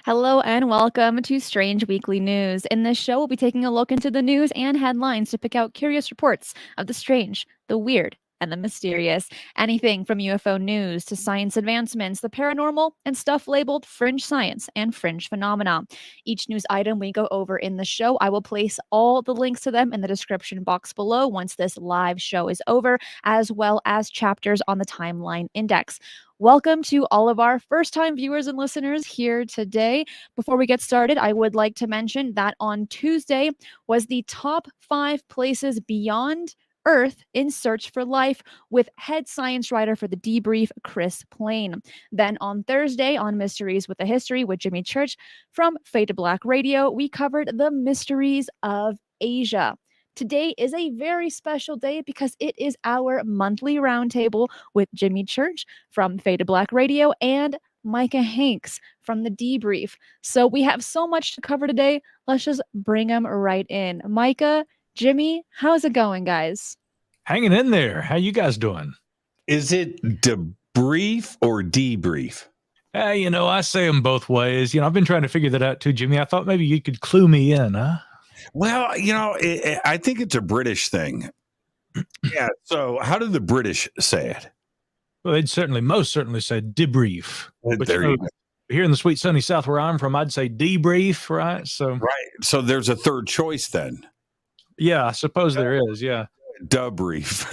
Hello and welcome to Strange Weekly News. In this show, we'll be taking a look into the news and headlines to pick out curious reports of the strange, the weird, and the mysterious. Anything from UFO news to science advancements, the paranormal, and stuff labeled fringe science and fringe phenomena. Each news item we go over in the show, I will place all the links to them in the description box below once this live show is over, as well as chapters on the timeline index. Welcome to all of our first-time viewers and listeners here today. Before we get started, I would like to mention that on Tuesday was the top 5 places beyond Earth in search for life with head science writer for the Debrief, Chris Plain. Then on Thursday, on Mysteries with a History with Jimmy Church from Fade to Black Radio, we covered the mysteries of Asia. Today is a very special day because it is our monthly roundtable with Jimmy Church from Fade to Black Radio and Micah Hanks from the Debrief. So we have so much to cover today. Let's just bring them right in. Micah, Jimmy, how's it going, guys? Hanging in there. How you guys doing? Is it debrief or debrief? I say them both ways. I've been trying to figure that out too, Jimmy. I thought maybe you could clue me in, huh? Well, I think it's a British thing. Yeah. So how do the British say it? Well, they'd most certainly say debrief. But There you go. here in the sweet sunny South where I'm from, I'd say debrief, right? So Right. So there's a third choice then. yeah, I suppose there is. Yeah. Debrief.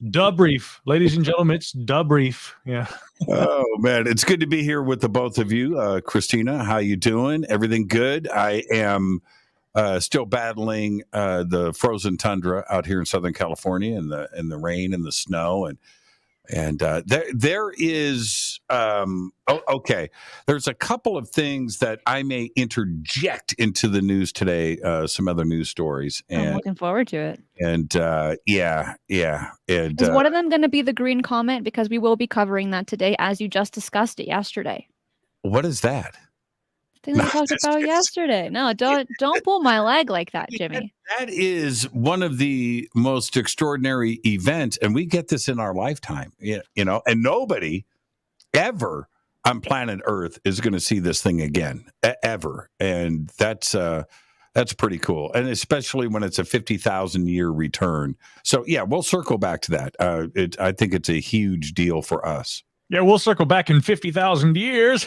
Debrief. Ladies and gentlemen, it's debrief. Yeah. Oh, man. It's good to be here with the both of you. Christina, how you doing? Everything good? I am still battling the frozen tundra out here in Southern California and the rain and the snow and there is okay. There's a couple of things that I may interject into the news today. Some other news stories. I'm looking forward to it. And yeah. And is one of them going to be the green comet? Because we will be covering that today, as you just discussed it yesterday. what is that? Thing that we talked about yesterday. No, don't pull my leg like that, Jimmy. That is one of the most extraordinary events, and we get this in our lifetime, and nobody ever on planet Earth is going to see this thing again, ever. And that's pretty cool, and especially when it's a 50,000-year return. So, yeah, we'll circle back to that. I think it's a huge deal for us. Yeah, we'll circle back in 50,000 years.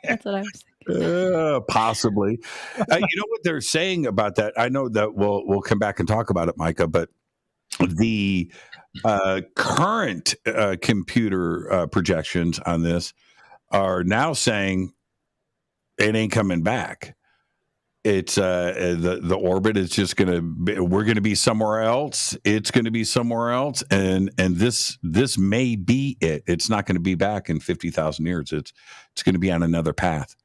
That's what I was thinking. Possibly. You know what they're saying about that? I know that we'll come back and talk about it, Micah, but the current computer projections on this are now saying it ain't coming back. It's the orbit is just we're going to be somewhere else. It's going to be somewhere else. And this may be it. It's not going to be back in 50,000 years. It's going to be on another path.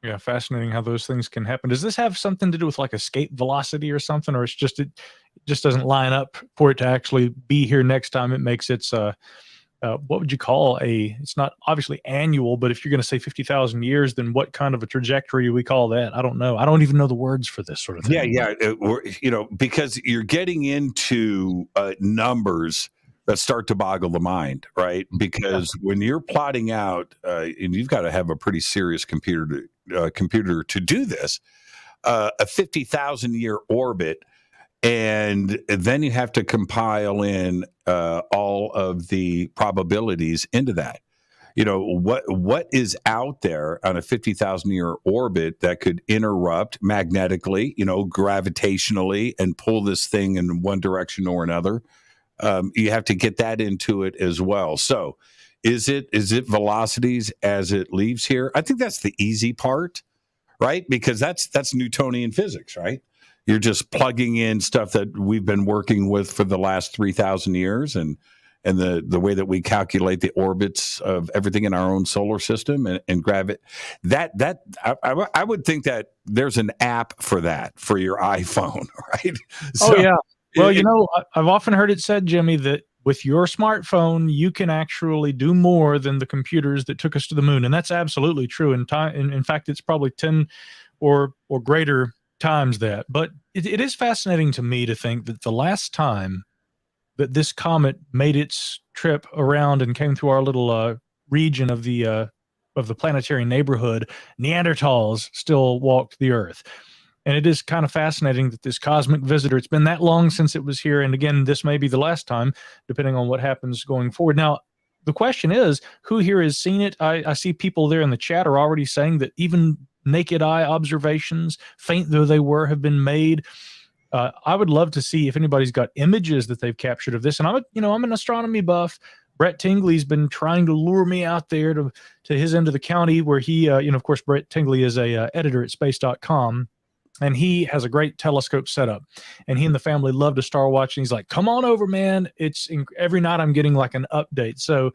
Yeah. Fascinating how those things can happen. Does this have something to do with like escape velocity or something? Or it just doesn't line up for it to actually be here next time? It makes its, what would you call it's not obviously annual, but if you're going to say 50,000 years, then what kind of a trajectory do we call that? I don't know. I don't even know the words for this sort of thing. Yeah. Because you're getting into numbers that start to boggle the mind, right? Because when you're plotting out, and you've got to have a pretty serious computer to do this, a 50,000-year orbit. And then you have to compile in all of the probabilities into that. What is out there on a 50,000-year orbit that could interrupt magnetically, gravitationally, and pull this thing in one direction or another. You have to get that into it as well. So is it velocities as it leaves here? I think that's the easy part, right? Because that's Newtonian physics, right? You're just plugging in stuff that we've been working with for the last 3,000 years and the way that we calculate the orbits of everything in our own solar system and gravity. I would think that there's an app for that for your iPhone, right? So, yeah. Well, I've often heard it said, Jimmy, that with your smartphone, you can actually do more than the computers that took us to the moon. And that's absolutely true. In fact, it's probably 10 or greater times that. But it is fascinating to me to think that the last time that this comet made its trip around and came through our little region of the the planetary neighborhood, Neanderthals still walked the earth. And it is kind of fascinating that this cosmic visitor, it's been that long since it was here. And again, this may be the last time, depending on what happens going forward. Now, the question is, who here has seen it? I see people there in the chat are already saying that even naked eye observations, faint though they were, have been made. I would love to see if anybody's got images that they've captured of this. And I'm an astronomy buff. Brett Tingley's been trying to lure me out there to his end of the county where he, of course, Brett Tingley is a editor at space.com. And he has a great telescope setup, and he and the family love to star watch. And he's like, "Come on over, man! Every night I'm getting like an update." So,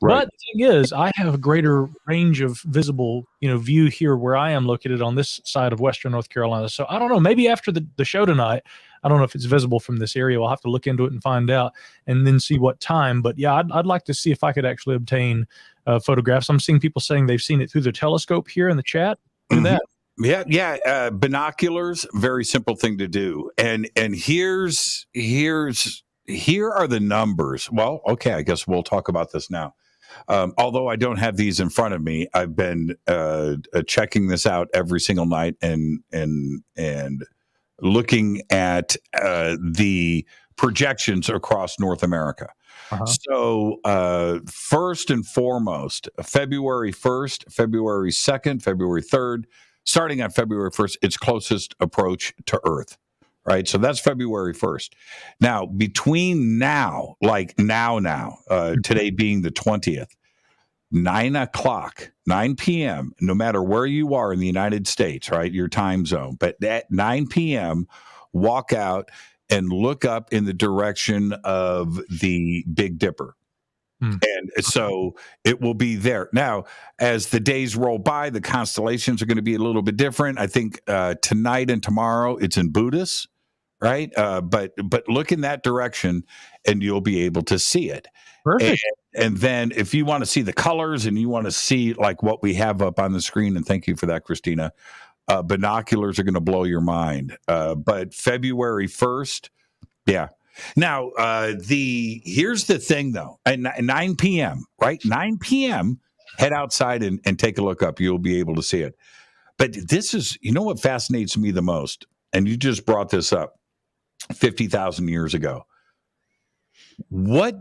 Right. but the thing is, I have a greater range of visible, view here where I am located on this side of Western North Carolina. So I don't know. Maybe after the show tonight, I don't know if it's visible from this area. We'll have to look into it and find out, and then see what time. But yeah, I'd like to see if I could actually obtain photographs. I'm seeing people saying they've seen it through the telescope here in the chat. Look at that. Yeah. Binoculars, very simple thing to do. And here are the numbers. Well, okay, I guess we'll talk about this now. Although I don't have these in front of me, I've been checking this out every single night and looking at the projections across North America. Uh-huh. So first and foremost, February 1st, February 2nd, February 3rd, starting on February 1st, its closest approach to Earth, right? So that's February 1st. Now, between now, today being the 20th, 9 p.m., no matter where you are in the United States, right, your time zone, but at 9 p.m., walk out and look up in the direction of the Big Dipper. And so it will be there. Now, as the days roll by, the constellations are going to be a little bit different. I think tonight and tomorrow it's in Buddhist, right? But look in that direction and you'll be able to see it. Perfect. And then if you want to see the colors and you want to see like what we have up on the screen, and thank you for that, Christina, binoculars are going to blow your mind. But February 1st, yeah. Now, here's the thing, though. At 9 p.m., right? 9 p.m., head outside and take a look up. You'll be able to see it. But this is, what fascinates me the most, and you just brought this up 50,000 years ago. What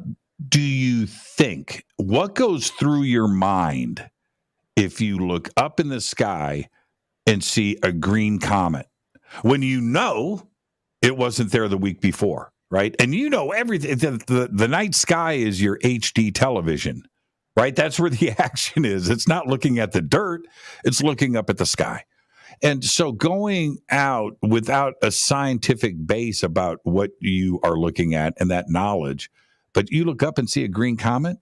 do you think? What goes through your mind if you look up in the sky and see a green comet when you know it wasn't there the week before? Right. And everything. The night sky is your HD television. Right. That's where the action is. It's not looking at the dirt. It's looking up at the sky. And so going out without a scientific base about what you are looking at and that knowledge, but you look up and see a green comet,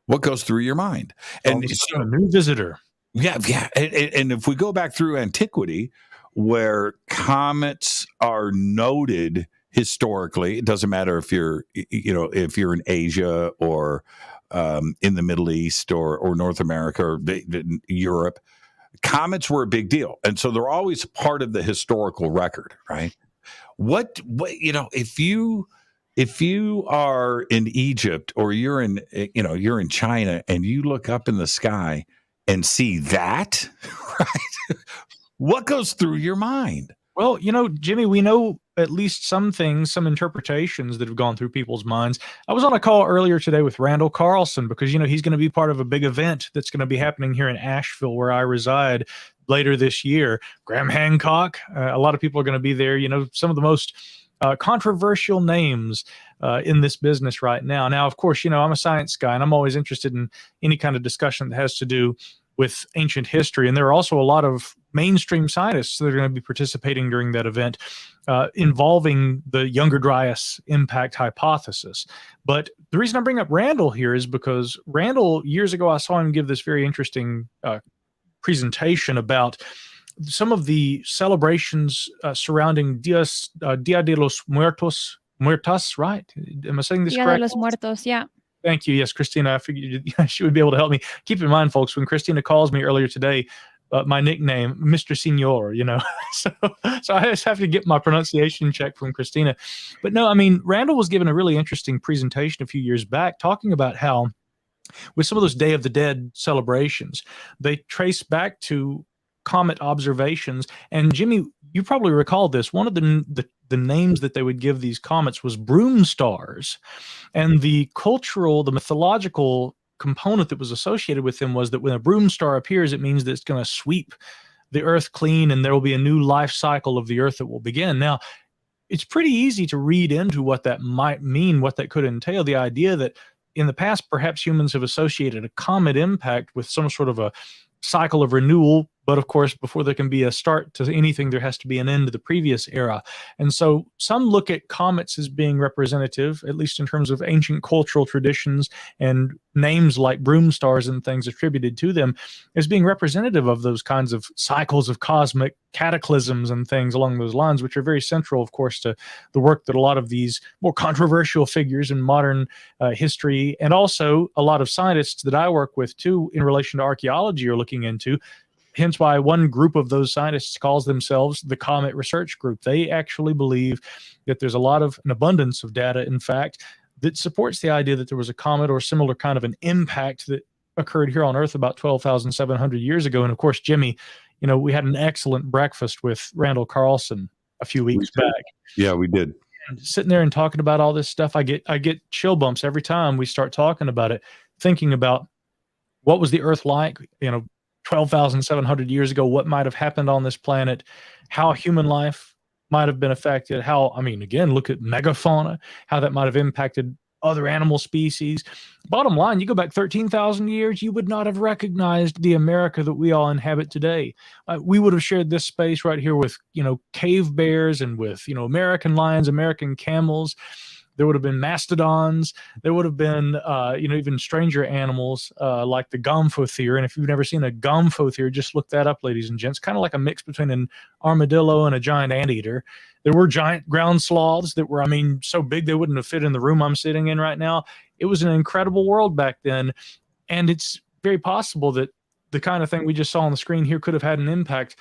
what goes through your mind? And so, a new visitor. Yeah. And if we go back through antiquity, where comets are noted historically, it doesn't matter if you're in Asia or in the Middle East or North America or Europe, comets were a big deal, and so they're always part of the historical record, right? What if you are in Egypt or you're in China and you look up in the sky and see that, right? What goes through your mind? Well, Jimmy, we know at least some things, some interpretations that have gone through people's minds. I was on a call earlier today with Randall Carlson because, he's going to be part of a big event that's going to be happening here in Asheville, where I reside, later this year. Graham Hancock, a lot of people are going to be there. Some of the most controversial names in this business right now. Now, of course, I'm a science guy, and I'm always interested in any kind of discussion that has to do with ancient history. And there are also a lot of mainstream scientists that are going to be participating during that event involving the Younger Dryas impact hypothesis. But the reason I bring up Randall here is because Randall, years ago, I saw him give this very interesting presentation about some of the celebrations surrounding Dia de los Muertos, right? Am I saying this correct? Dia de los Muertos, yeah. Thank you. Yes, Christina, I figured she would be able to help me. Keep in mind, folks, when Christina calls me earlier today, my nickname, Mr. Senor, so I just have to get my pronunciation checked from Christina. But no, Randall was given a really interesting presentation a few years back talking about how with some of those Day of the Dead celebrations. They trace back to comet observations. And Jimmy, you probably recall this. One of the names that they would give these comets was broom stars. And the mythological component that was associated with them was that when a broom star appears, it means that it's going to sweep the Earth clean and there will be a new life cycle of the Earth that will begin. Now, it's pretty easy to read into what that might mean, what that could entail. The idea that in the past, perhaps humans have associated a comet impact with some sort of a cycle of renewal. But of course, before there can be a start to anything, there has to be an end to the previous era. And so some look at comets as being representative, at least in terms of ancient cultural traditions and names like broom stars and things attributed to them, as being representative of those kinds of cycles of cosmic cataclysms and things along those lines, which are very central, of course, to the work that a lot of these more controversial figures in modern history, and also a lot of scientists that I work with too in relation to archaeology, are looking into. Hence why one group of those scientists calls themselves the Comet Research Group. They actually believe that there's an abundance of data, in fact, that supports the idea that there was a comet or similar kind of an impact that occurred here on Earth about 12,700 years ago. And of course, Jimmy, we had an excellent breakfast with Randall Carlson a few weeks back. Yeah, we did. And sitting there and talking about all this stuff, I get chill bumps every time we start talking about it, thinking about what was the Earth like, 12,700 years ago, what might have happened on this planet, how human life might have been affected, again, look at megafauna, how that might have impacted other animal species. Bottom line, you go back 13,000 years, you would not have recognized the America that we all inhabit today. We would have shared this space right here with, cave bears and with, American lions, American camels. There would have been mastodons. There would have been, even stranger animals like the gomphothere. And if you've never seen a gomphothere, just look that up, ladies and gents. Kind of like a mix between an armadillo and a giant anteater. There were giant ground sloths that were, so big they wouldn't have fit in the room I'm sitting in right now. It was an incredible world back then. And it's very possible that the kind of thing we just saw on the screen here could have had an impact,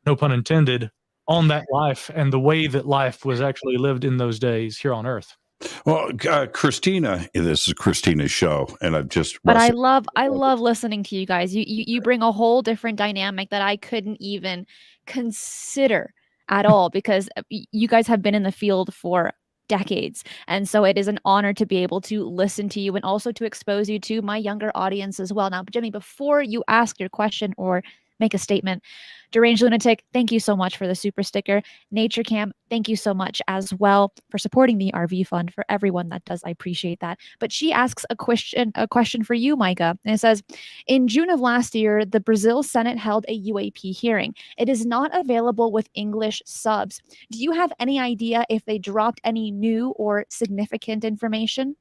no pun intended, on that life and the way that life was actually lived in those days here on Earth. Well, Christina, this is Christina's show, and I've just. But I love listening to you guys. You bring a whole different dynamic that I couldn't even consider at all, because you guys have been in the field for decades, and so it is an honor to be able to listen to you and also to expose you to my younger audience as well. Now, Jimmy, before you ask your question or make a statement, Deranged Lunatic, thank you so much for the super sticker. Nature Cam, thank you so much as well for supporting the RV Fund. For everyone that does, I appreciate that. But she asks a question for you, Micah. And it says, in June of last year, the Brazil Senate held a UAP hearing. It is not available with English subs. Do you have any idea if they dropped any new or significant information?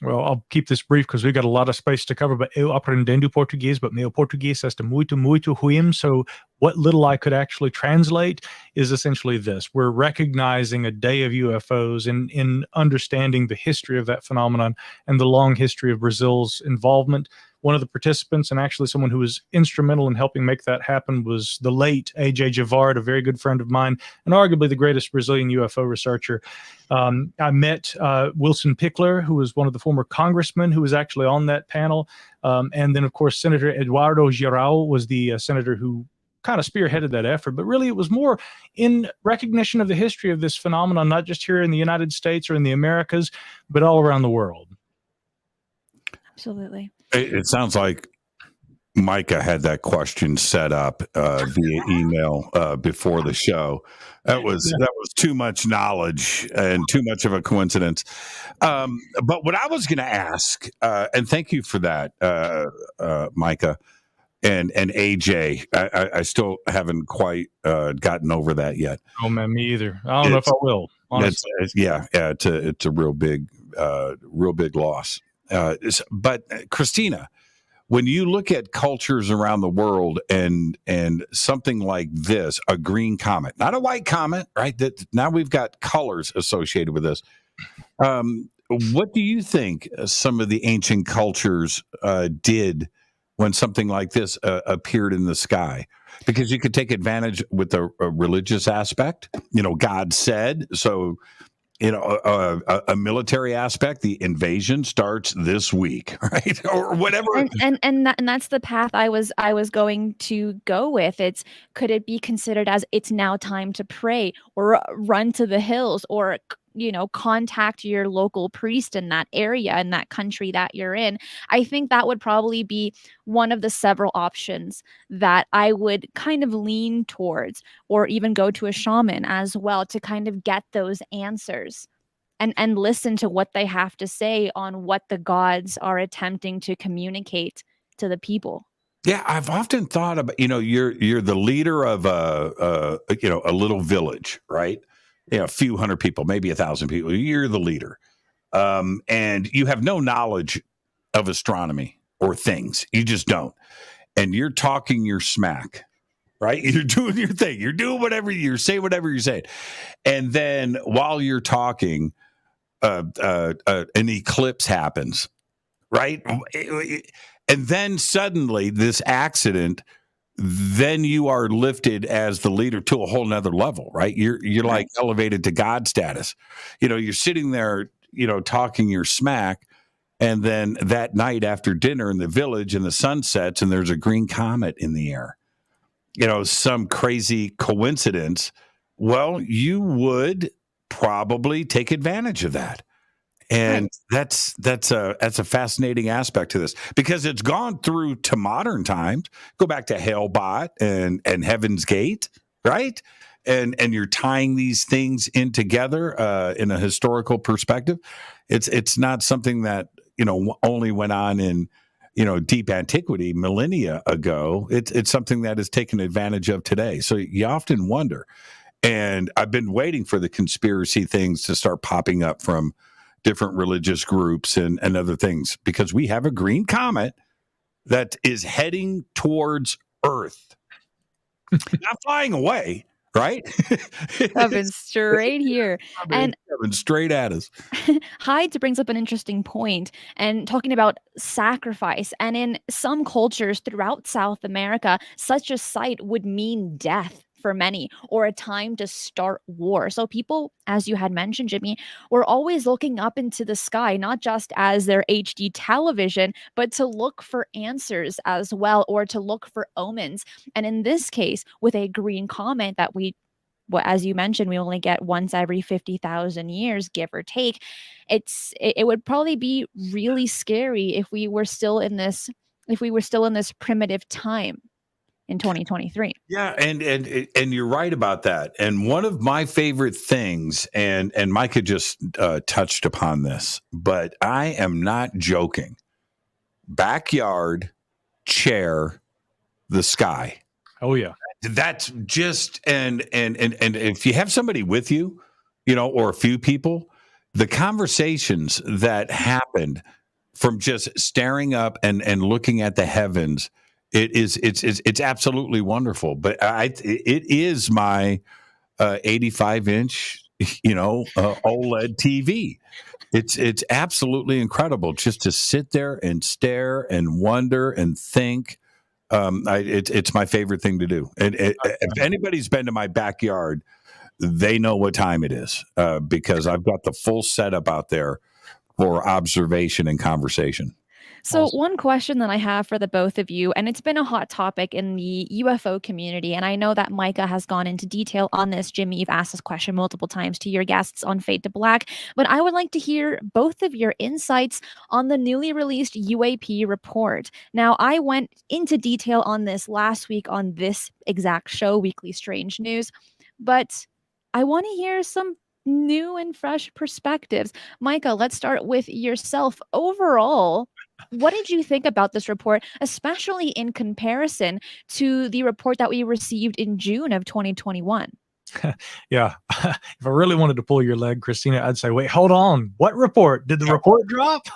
Well, I'll keep this brief because we've got a lot of space to cover, but eu aprendendo português, but meu português está muito, muito ruim. So what little I could actually translate is essentially this. We're recognizing a day of UFOs in understanding the history of that phenomenon and the long history of Brazil's involvement. One of the participants, and actually someone who was instrumental in helping make that happen, was the late A.J. Javard, a very good friend of mine, and arguably the greatest Brazilian UFO researcher. I met Wilson Pickler, who was one of the former congressmen who was actually on that panel. And then, of course, Senator Eduardo Girau was the senator who kind of spearheaded that effort. But really, it was more in recognition of the history of this phenomenon, not just here in the United States or in the Americas, but all around the world. Absolutely. It sounds like Micah had that question set up via email before the show. That was too much knowledge and too much of a coincidence. But what I was going to ask, and thank you for that, Micah and AJ. I still haven't quite gotten over that yet. Oh man, me either. I don't know if I will. Honestly, it's a real big loss. But Christina, when you look at cultures around the world and something like this, a green comet, not a white comet, right? That now we've got colors associated with this. What do you think some of the ancient cultures did when something like this appeared in the sky? Because you could take advantage with a religious aspect. God said so. a military aspect. The invasion starts this week, right? Or whatever. And that's the path I was going to go with. Could it be considered as it's now time to pray or run to the hills or contact your local priest in that area, in that country that you're in? I think that would probably be one of the several options that I would kind of lean towards, or even go to a shaman as well to kind of get those answers and listen to what they have to say on what the gods are attempting to communicate to the people. Yeah, I've often thought about, you're the leader of a little village, right? A few hundred people, maybe 1,000 people. You're the leader. And you have no knowledge of astronomy or things. You just don't. And you're talking your smack, right? You're doing your thing. You're doing whatever you're saying, whatever you're saying. And then while you're talking, an eclipse happens, right? And then suddenly this accident, then you are lifted as the leader to a whole nother level, right? You're like elevated to God status. You're sitting there, talking your smack. And then that night after dinner in the village and the sun sets and there's a green comet in the air, some crazy coincidence. Well, you would probably take advantage of that. And that's a fascinating aspect to this, because it's gone through to modern times. Go back to Hale-Bopp and Heaven's Gate, right? And you're tying these things in together in a historical perspective. It's not something that only went on in deep antiquity, millennia ago. It's something that is taken advantage of today. So you often wonder, and I've been waiting for the conspiracy things to start popping up from different religious groups and other things, because we have a green comet that is heading towards Earth, not flying away, right? Coming straight here. And coming straight at us. Hyde brings up an interesting point, and talking about sacrifice. And in some cultures throughout South America, such a sight would mean death for many, or a time to start war. So people, as you had mentioned, Jimmy, were always looking up into the sky, not just as their HD television, but to look for answers as well, or to look for omens. And in this case, with a green comet that as you mentioned, we only get once every 50,000 years, give or take. It would probably be really scary if we were still in this primitive time in 2023. Yeah, and you're right about that. And one of my favorite things, and Micah just touched upon this, but I am not joking. Backyard, chair, the sky. Oh yeah. That's just and if you have somebody with you, or a few people, the conversations that happened from just staring up and looking at the heavens, it's absolutely wonderful. But it is my 85-inch OLED TV. It's absolutely incredible just to sit there and stare and wonder and think. It's my favorite thing to do. And if anybody's been to my backyard, they know what time it is, because I've got the full setup out there for observation and conversation. So one question that I have for the both of you, and it's been a hot topic in the UFO community, and I know that Micah has gone into detail on this. Jimmy, you've asked this question multiple times to your guests on Fade to Black, but I would like to hear both of your insights on the newly released UAP report. Now, I went into detail on this last week on this exact show, Weekly Strange News, but I want to hear some new and fresh perspectives. Micah, let's start with yourself. Overall, what did you think about this report, especially in comparison to the report that we received in June of 2021? Yeah. If I really wanted to pull your leg, Cristina, I'd say, wait, hold on. What report? Did the report drop?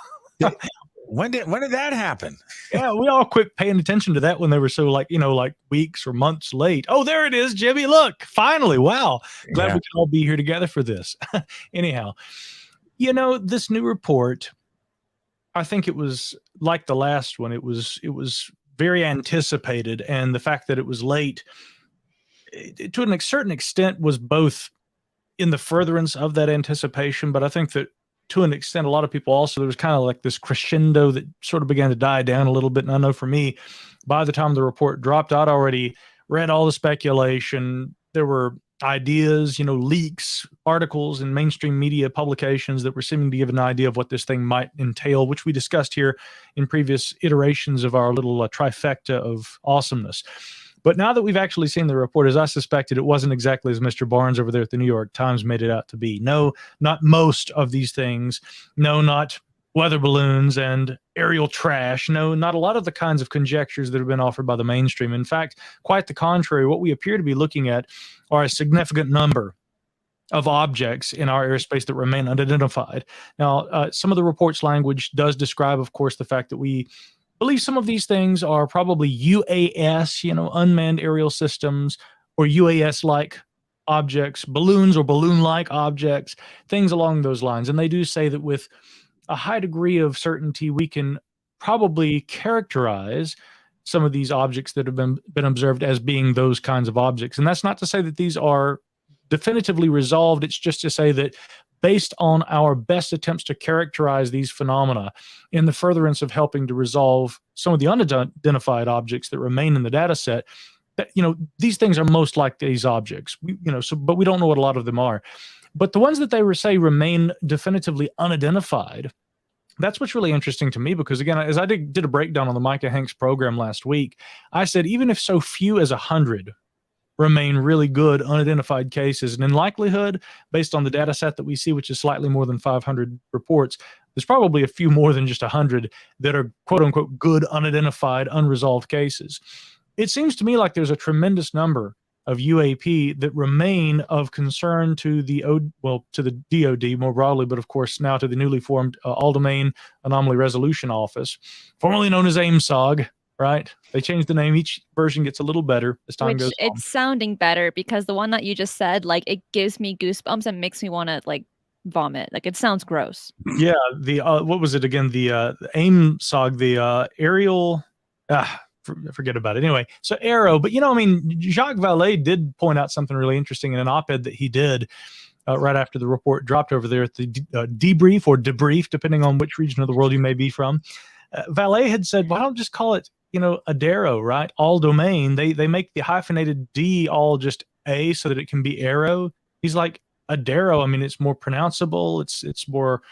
When did that happen? Yeah, we all quit paying attention to that when they were so like weeks or months late. Oh, there it is, Jimmy. Look, finally. Wow. Glad we can all be here together for this. Anyhow, this new report, I think it was like the last one. It was very anticipated, and the fact that it was late, to a certain extent, was both in the furtherance of that anticipation, but I think that to an extent, a lot of people also, there was kind of like this crescendo that sort of began to die down a little bit. And I know for me, by the time the report dropped, I'd already read all the speculation. There were ideas, leaks, articles in mainstream media publications that were seeming to give an idea of what this thing might entail, which we discussed here in previous iterations of our little trifecta of awesomeness. But now that we've actually seen the report, as I suspected, it wasn't exactly as Mr. Barnes over there at the New York Times made it out to be. No, not most of these things. No, not weather balloons and aerial trash. No, not a lot of the kinds of conjectures that have been offered by the mainstream. In fact, quite the contrary. What we appear to be looking at are a significant number of objects in our airspace that remain unidentified. Now, some of the report's language does describe, of course, the fact that we believe some of these things are probably UAS, unmanned aerial systems, or UAS-like objects, balloons or balloon-like objects, things along those lines. And they do say that with a high degree of certainty, we can probably characterize some of these objects that have been observed as being those kinds of objects. And that's not to say that these are definitively resolved. It's just to say that based on our best attempts to characterize these phenomena in the furtherance of helping to resolve some of the unidentified objects that remain in the data set, that, these things are most like these objects, but we don't know what a lot of them are. But the ones that they say remain definitively unidentified, that's what's really interesting to me, because again, as I did a breakdown on the Micah Hanks program last week, I said, even if so few as 100 remain really good unidentified cases, and in likelihood, based on the data set that we see, which is slightly more than 500 reports, there's probably a few more than just 100 that are quote unquote good unidentified unresolved cases. It seems to me like there's a tremendous number of UAP that remain of concern to the DoD more broadly, but of course now to the newly formed All-Domain Anomaly Resolution Office, formerly known as AIMSOG. Right? They changed the name. Each version gets a little better as time goes on. It's sounding better, because the one that you just said, it gives me goosebumps and makes me want to vomit. It sounds gross. Yeah. The what was it again? The AIMSOG, the aerial. Forget about it. Anyway, so AARO. But Jacques Vallée did point out something really interesting in an op-ed that he did right after the report dropped over there at the debrief or debrief, depending on which region of the world you may be from. Vallée had said, "Why don't just call it AARO, right? All domain." They make the hyphenated D all just A so that it can be arrow. He's like, AARO, it's more pronounceable. It's more,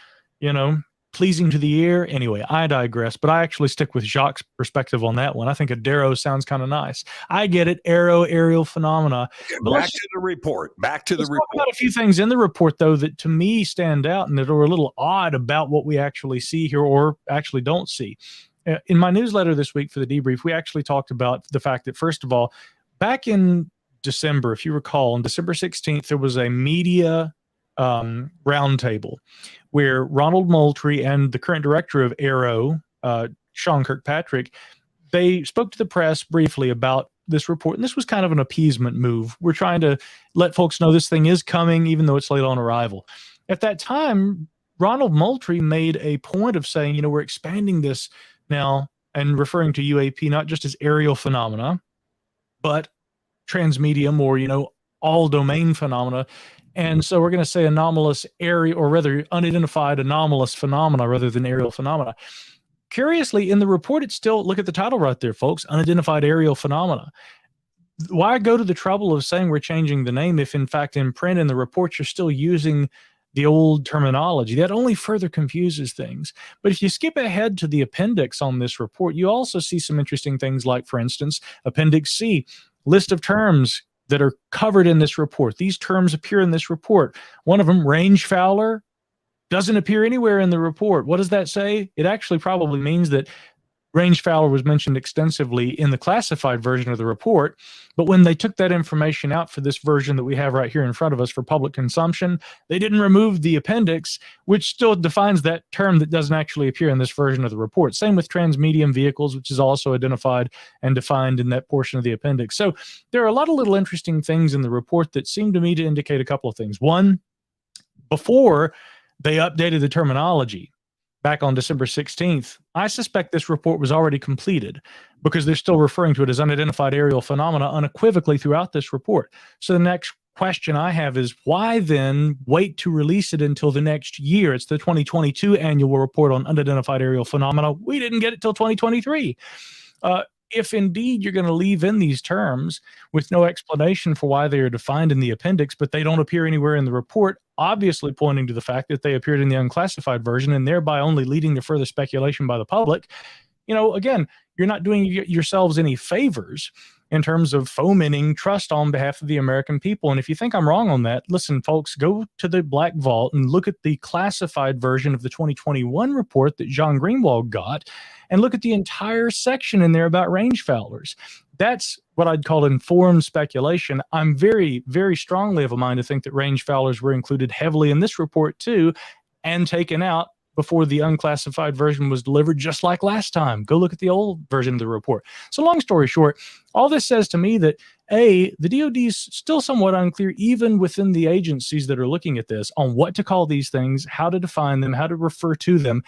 pleasing to the ear. Anyway, I digress, but I actually stick with Jacques' perspective on that one. I think AARO sounds kind of nice. I get it. Aerial phenomena. Back to the report. Let's talk about a few things in the report, though, that to me stand out and that are a little odd about what we actually see here or actually don't see. In my newsletter this week for the debrief, we actually talked about the fact that, first of all, back in December, if you recall, on December 16th, there was a media roundtable where Ronald Moultrie and the current director of AARO, Sean Kirkpatrick, they spoke to the press briefly about this report. And this was kind of an appeasement move. We're trying to let folks know this thing is coming, even though it's late on arrival. At that time, Ronald Moultrie made a point of saying, we're expanding this now and referring to UAP not just as aerial phenomena, but transmedium or, all domain phenomena. And so we're going to say anomalous area, or rather unidentified anomalous phenomena rather than aerial phenomena. Curiously, in the report, it's still, look at the title right there, folks, unidentified aerial phenomena. Why go to the trouble of saying we're changing the name if, in fact, in print in the report, you're still using the old terminology? That only further confuses things. But if you skip ahead to the appendix on this report, you also see some interesting things like, for instance, Appendix C, list of terms that are covered in this report. These terms appear in this report. One of them, range fowler, doesn't appear anywhere in the report. What does that say? It actually probably means that range fowler was mentioned extensively in the classified version of the report, but when they took that information out for this version that we have right here in front of us for public consumption, they didn't remove the appendix, which still defines that term that doesn't actually appear in this version of the report. Same with transmedium vehicles, which is also identified and defined in that portion of the appendix. So there are a lot of little interesting things in the report that seem to me to indicate a couple of things. One, before they updated the terminology back on December 16th, I suspect this report was already completed because they're still referring to it as unidentified aerial phenomena unequivocally throughout this report. So the next question I have is, why then wait to release it until the next year? It's the 2022 annual report on unidentified aerial phenomena. We didn't get it till 2023. If indeed you're going to leave in these terms with no explanation for why they are defined in the appendix, but they don't appear anywhere in the report, obviously pointing to the fact that they appeared in the unclassified version and thereby only leading to further speculation by the public, again, you're not doing yourselves any favors in terms of fomenting trust on behalf of the American people. And if you think I'm wrong on that, listen, folks, go to the Black Vault and look at the classified version of the 2021 report that John Greenwald got, and look at the entire section in there about range fowlers. That's what I'd call informed speculation. I'm very, very strongly of a mind to think that range fowlers were included heavily in this report too, and taken out before the unclassified version was delivered, just like last time. Go look at the old version of the report. So long story short, all this says to me that, A, the DoD is still somewhat unclear, even within the agencies that are looking at this, on what to call these things, how to define them, how to refer to them.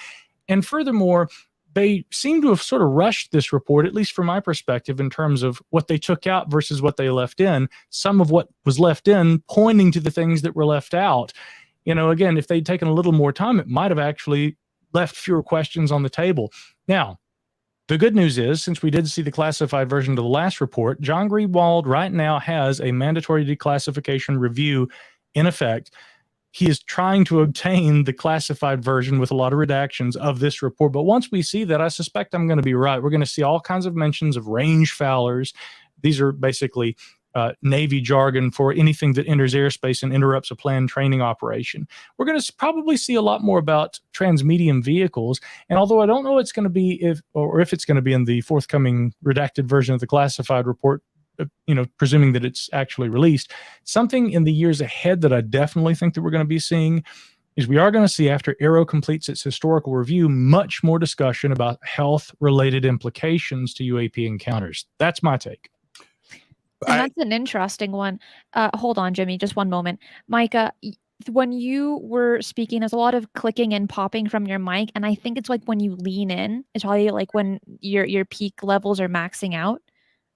And furthermore, they seem to have sort of rushed this report, at least from my perspective, in terms of what they took out versus what they left in. Some of what was left in pointing to the things that were left out. Again, if they'd taken a little more time, it might have actually left fewer questions on the table. Now, the good news is, since we did see the classified version of the last report, John Greenwald right now has a mandatory declassification review in effect. He is trying to obtain the classified version with a lot of redactions of this report. But once we see that, I suspect I'm going to be right. We're going to see all kinds of mentions of range fowlers. These are basically Navy jargon for anything that enters airspace and interrupts a planned training operation. We're going to probably see a lot more about transmedium vehicles. And although I don't know it's going to be if it's going to be in the forthcoming redacted version of the classified report, presuming that it's actually released, something in the years ahead that I definitely think that we're going to be seeing is we are going to see, after AARO completes its historical review, much more discussion about health-related implications to UAP encounters. That's my take. And that's an interesting one. Hold on, Jimmy, just one moment. Micah, when you were speaking, there's a lot of clicking and popping from your mic, and I think it's like when you lean in, it's probably like when your peak levels are maxing out.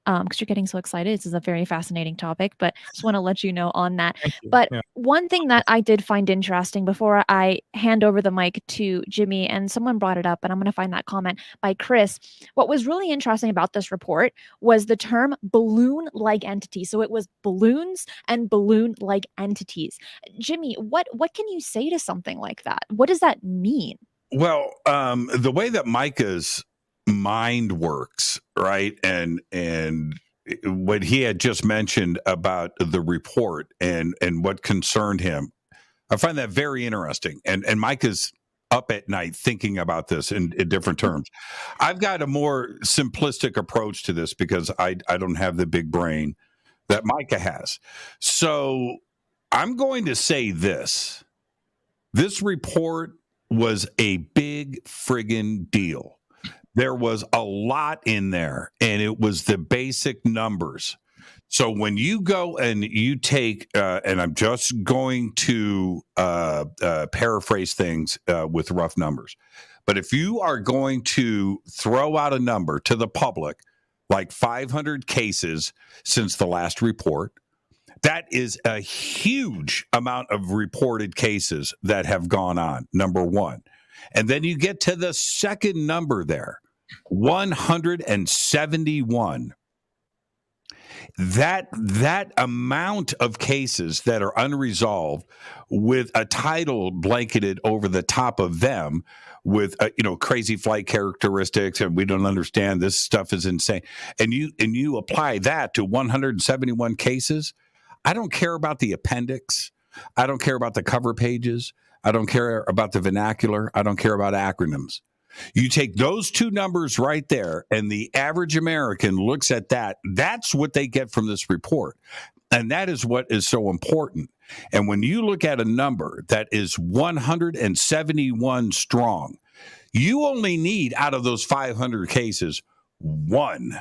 Because you're getting so excited. This is a very fascinating topic, but just want to let you know on that. But one thing that I did find interesting before I hand over the mic to Jimmy, and someone brought it up, and I'm going to find that comment by Chris. What was really interesting about this report was the term balloon-like entity. So it was balloons and balloon-like entities. Jimmy, what can you say to something like that? What does that mean? Well, the way that Micah's mind works, right, and what he had just mentioned about the report and what concerned him, I find that very interesting. And Micah's up at night thinking about this in different terms. I've got a more simplistic approach to this because I don't have the big brain that Micah has. So I'm going to say this report was a big friggin' deal. There was a lot in there, and it was the basic numbers. So when you go and you take, and I'm just going to paraphrase things with rough numbers, but if you are going to throw out a number to the public, like 500 cases since the last report, that is a huge amount of reported cases that have gone on, number one. And then you get to the second number there, 171. That amount of cases that are unresolved with a title blanketed over the top of them with crazy flight characteristics, and we don't understand, this stuff is insane. And you apply that to 171 cases. I don't care about the appendix. I don't care about the cover pages. I don't care about the vernacular. I don't care about acronyms. You take those two numbers right there, and the average American looks at that. That's what they get from this report. And that is what is so important. And when you look at a number that is 171 strong, you only need, out of those 500 cases, one.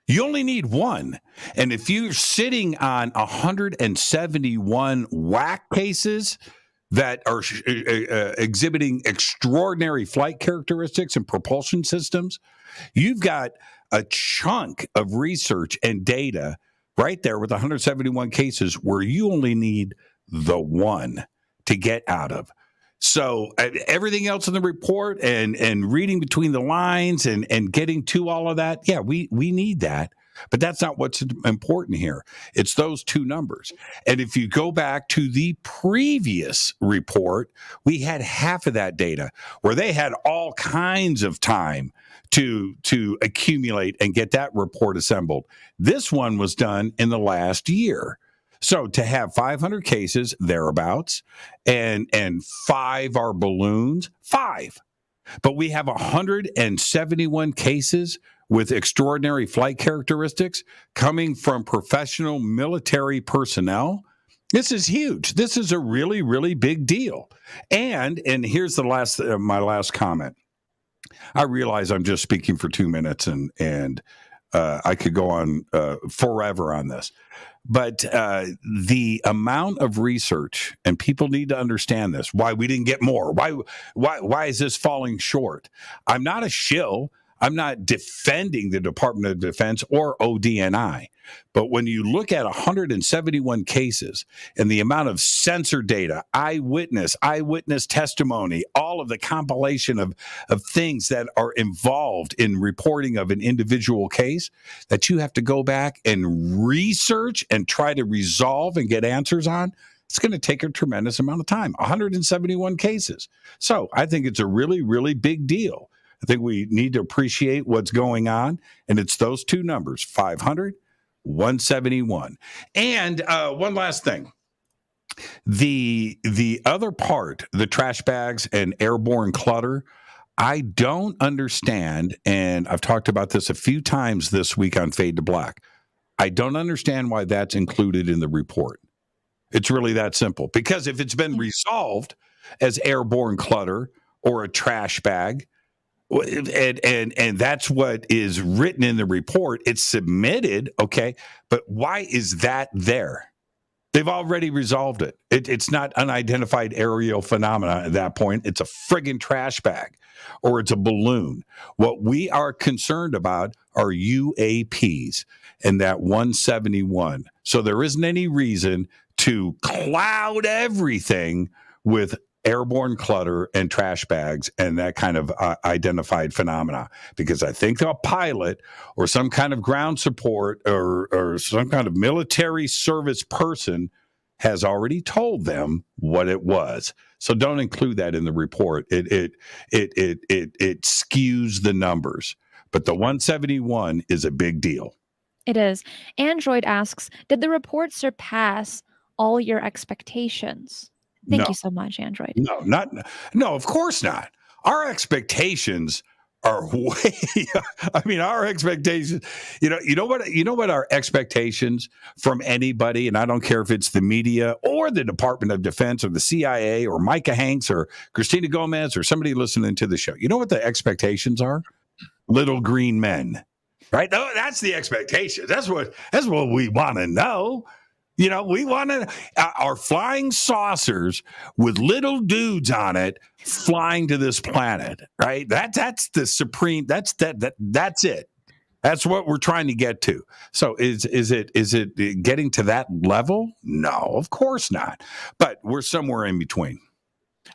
You only need one. And if you're sitting on 171 whack cases that are exhibiting extraordinary flight characteristics and propulsion systems, you've got a chunk of research and data right there with 171 cases where you only need the one to get out of. So everything else in the report and reading between the lines and getting to all of that, yeah, we need that. But that's not what's important here. It's those two numbers. And if you go back to the previous report, we had half of that data where they had all kinds of time to accumulate and get that report assembled. This one was done in the last year. So to have 500 cases thereabouts and 5 are balloons, 5. But we have 171 cases with extraordinary flight characteristics coming from professional military personnel. This is huge. This is a really, really big deal. And here's the my last comment. I realize I'm just speaking for 2 minutes and I could go on forever on this. But the amount of research, and people need to understand this, why we didn't get more. Why is this falling short? I'm not a shill. I'm not defending the Department of Defense or ODNI. But when you look at 171 cases and the amount of sensor data, eyewitness testimony, all of the compilation of things that are involved in reporting of an individual case, that you have to go back and research and try to resolve and get answers on, it's going to take a tremendous amount of time. 171 cases. So I think it's a really, really big deal. I think we need to appreciate what's going on, and it's those two numbers, 500, 171. And one last thing. The other part, the trash bags and airborne clutter, I don't understand, and I've talked about this a few times this week on Fade to Black. I don't understand why that's included in the report. It's really that simple. Because if it's been resolved as airborne clutter or a trash bag, and that's what is written in the report, it's submitted, okay, but why is that there? They've already resolved it. It's not unidentified aerial phenomena at that point. It's a friggin' trash bag or it's a balloon. What we are concerned about are UAPs and that 171. So there isn't any reason to cloud everything with airborne clutter and trash bags and that kind of identified phenomena, because I think a pilot or some kind of ground support or some kind of military service person has already told them what it was. So don't include that in the report. It skews the numbers, but the 171 is a big deal. It is. Android asks, did the report surpass all your expectations? Thank you so much, Android. No, of course not. Our expectations are way, our expectations, you know what our expectations from anybody, and I don't care if it's the media or the Department of Defense or the CIA or Micah Hanks or Cristina Gomez or somebody listening to the show. You know what the expectations are? Little green men, right? No, that's the expectation. That's what we want to know. We want our flying saucers with little dudes on it flying to this planet, right? That's the supreme. That's it. That's what we're trying to get to. So is it getting to that level? No, of course not. But we're somewhere in between.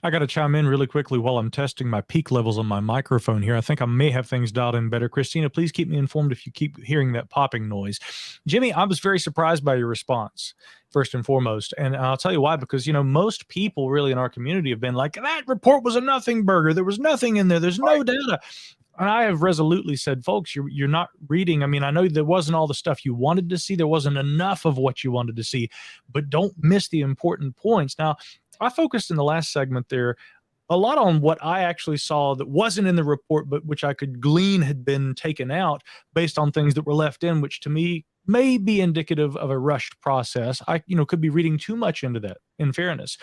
I got to chime in really quickly while I'm testing my peak levels on my microphone here. I think I may have things dialed in better. Christina, please keep me informed if you keep hearing that popping noise. Jimmy, I was very surprised by your response, first and foremost. And I'll tell you why, because, most people really in our community have been like, that report was a nothing burger. There was nothing in there. There's no data. And I have resolutely said, folks, you're not reading. I mean, I know there wasn't all the stuff you wanted to see. There wasn't enough of what you wanted to see, but don't miss the important points. Now, I focused in the last segment there a lot on what I actually saw that wasn't in the report, but which I could glean had been taken out based on things that were left in, which to me may be indicative of a rushed process. I, could be reading too much into that, in fairness.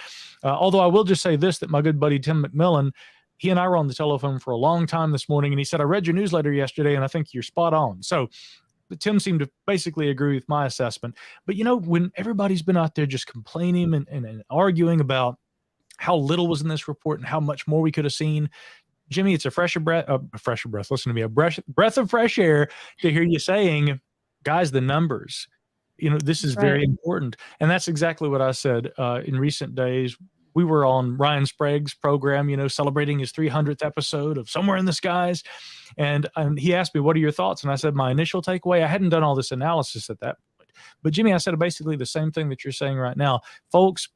Although I will just say this, that my good buddy Tim McMillan, he and I were on the telephone for a long time this morning, and he said, I read your newsletter yesterday, and I think you're spot on. So Tim seemed to basically agree with my assessment. But, when everybody's been out there just complaining and arguing about how little was in this report and how much more we could have seen, Jimmy, it's a breath. Listen to me, a breath of fresh air to hear you saying, guys, the numbers, This is That's very right. important. And that's exactly what I said in recent days. We were on Ryan Sprague's program, celebrating his 300th episode of Somewhere in the Skies. And he asked me, what are your thoughts? And I said, my initial takeaway, I hadn't done all this analysis at that point. But Jimmy, I said basically the same thing that you're saying right now. Folks,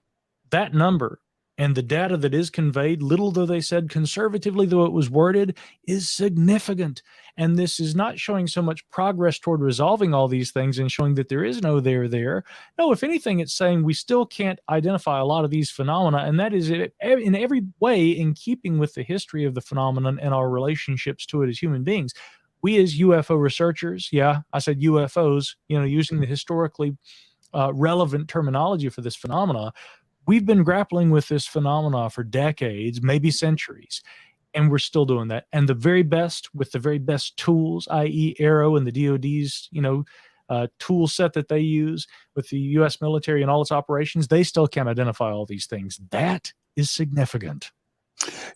that number and the data that is conveyed, little though they said, conservatively though it was worded, is significant. And this is not showing so much progress toward resolving all these things and showing that there is no there. No, if anything, it's saying we still can't identify a lot of these phenomena. And that is in every way in keeping with the history of the phenomenon and our relationships to it as human beings. We as UFO researchers, I said UFOs, using the historically relevant terminology for this phenomena, we've been grappling with this phenomena for decades, maybe centuries, and we're still doing that. And the very best, with the very best tools, i.e. AARO and the DoD's, tool set that they use with the U.S. military and all its operations, they still can't identify all these things. That is significant.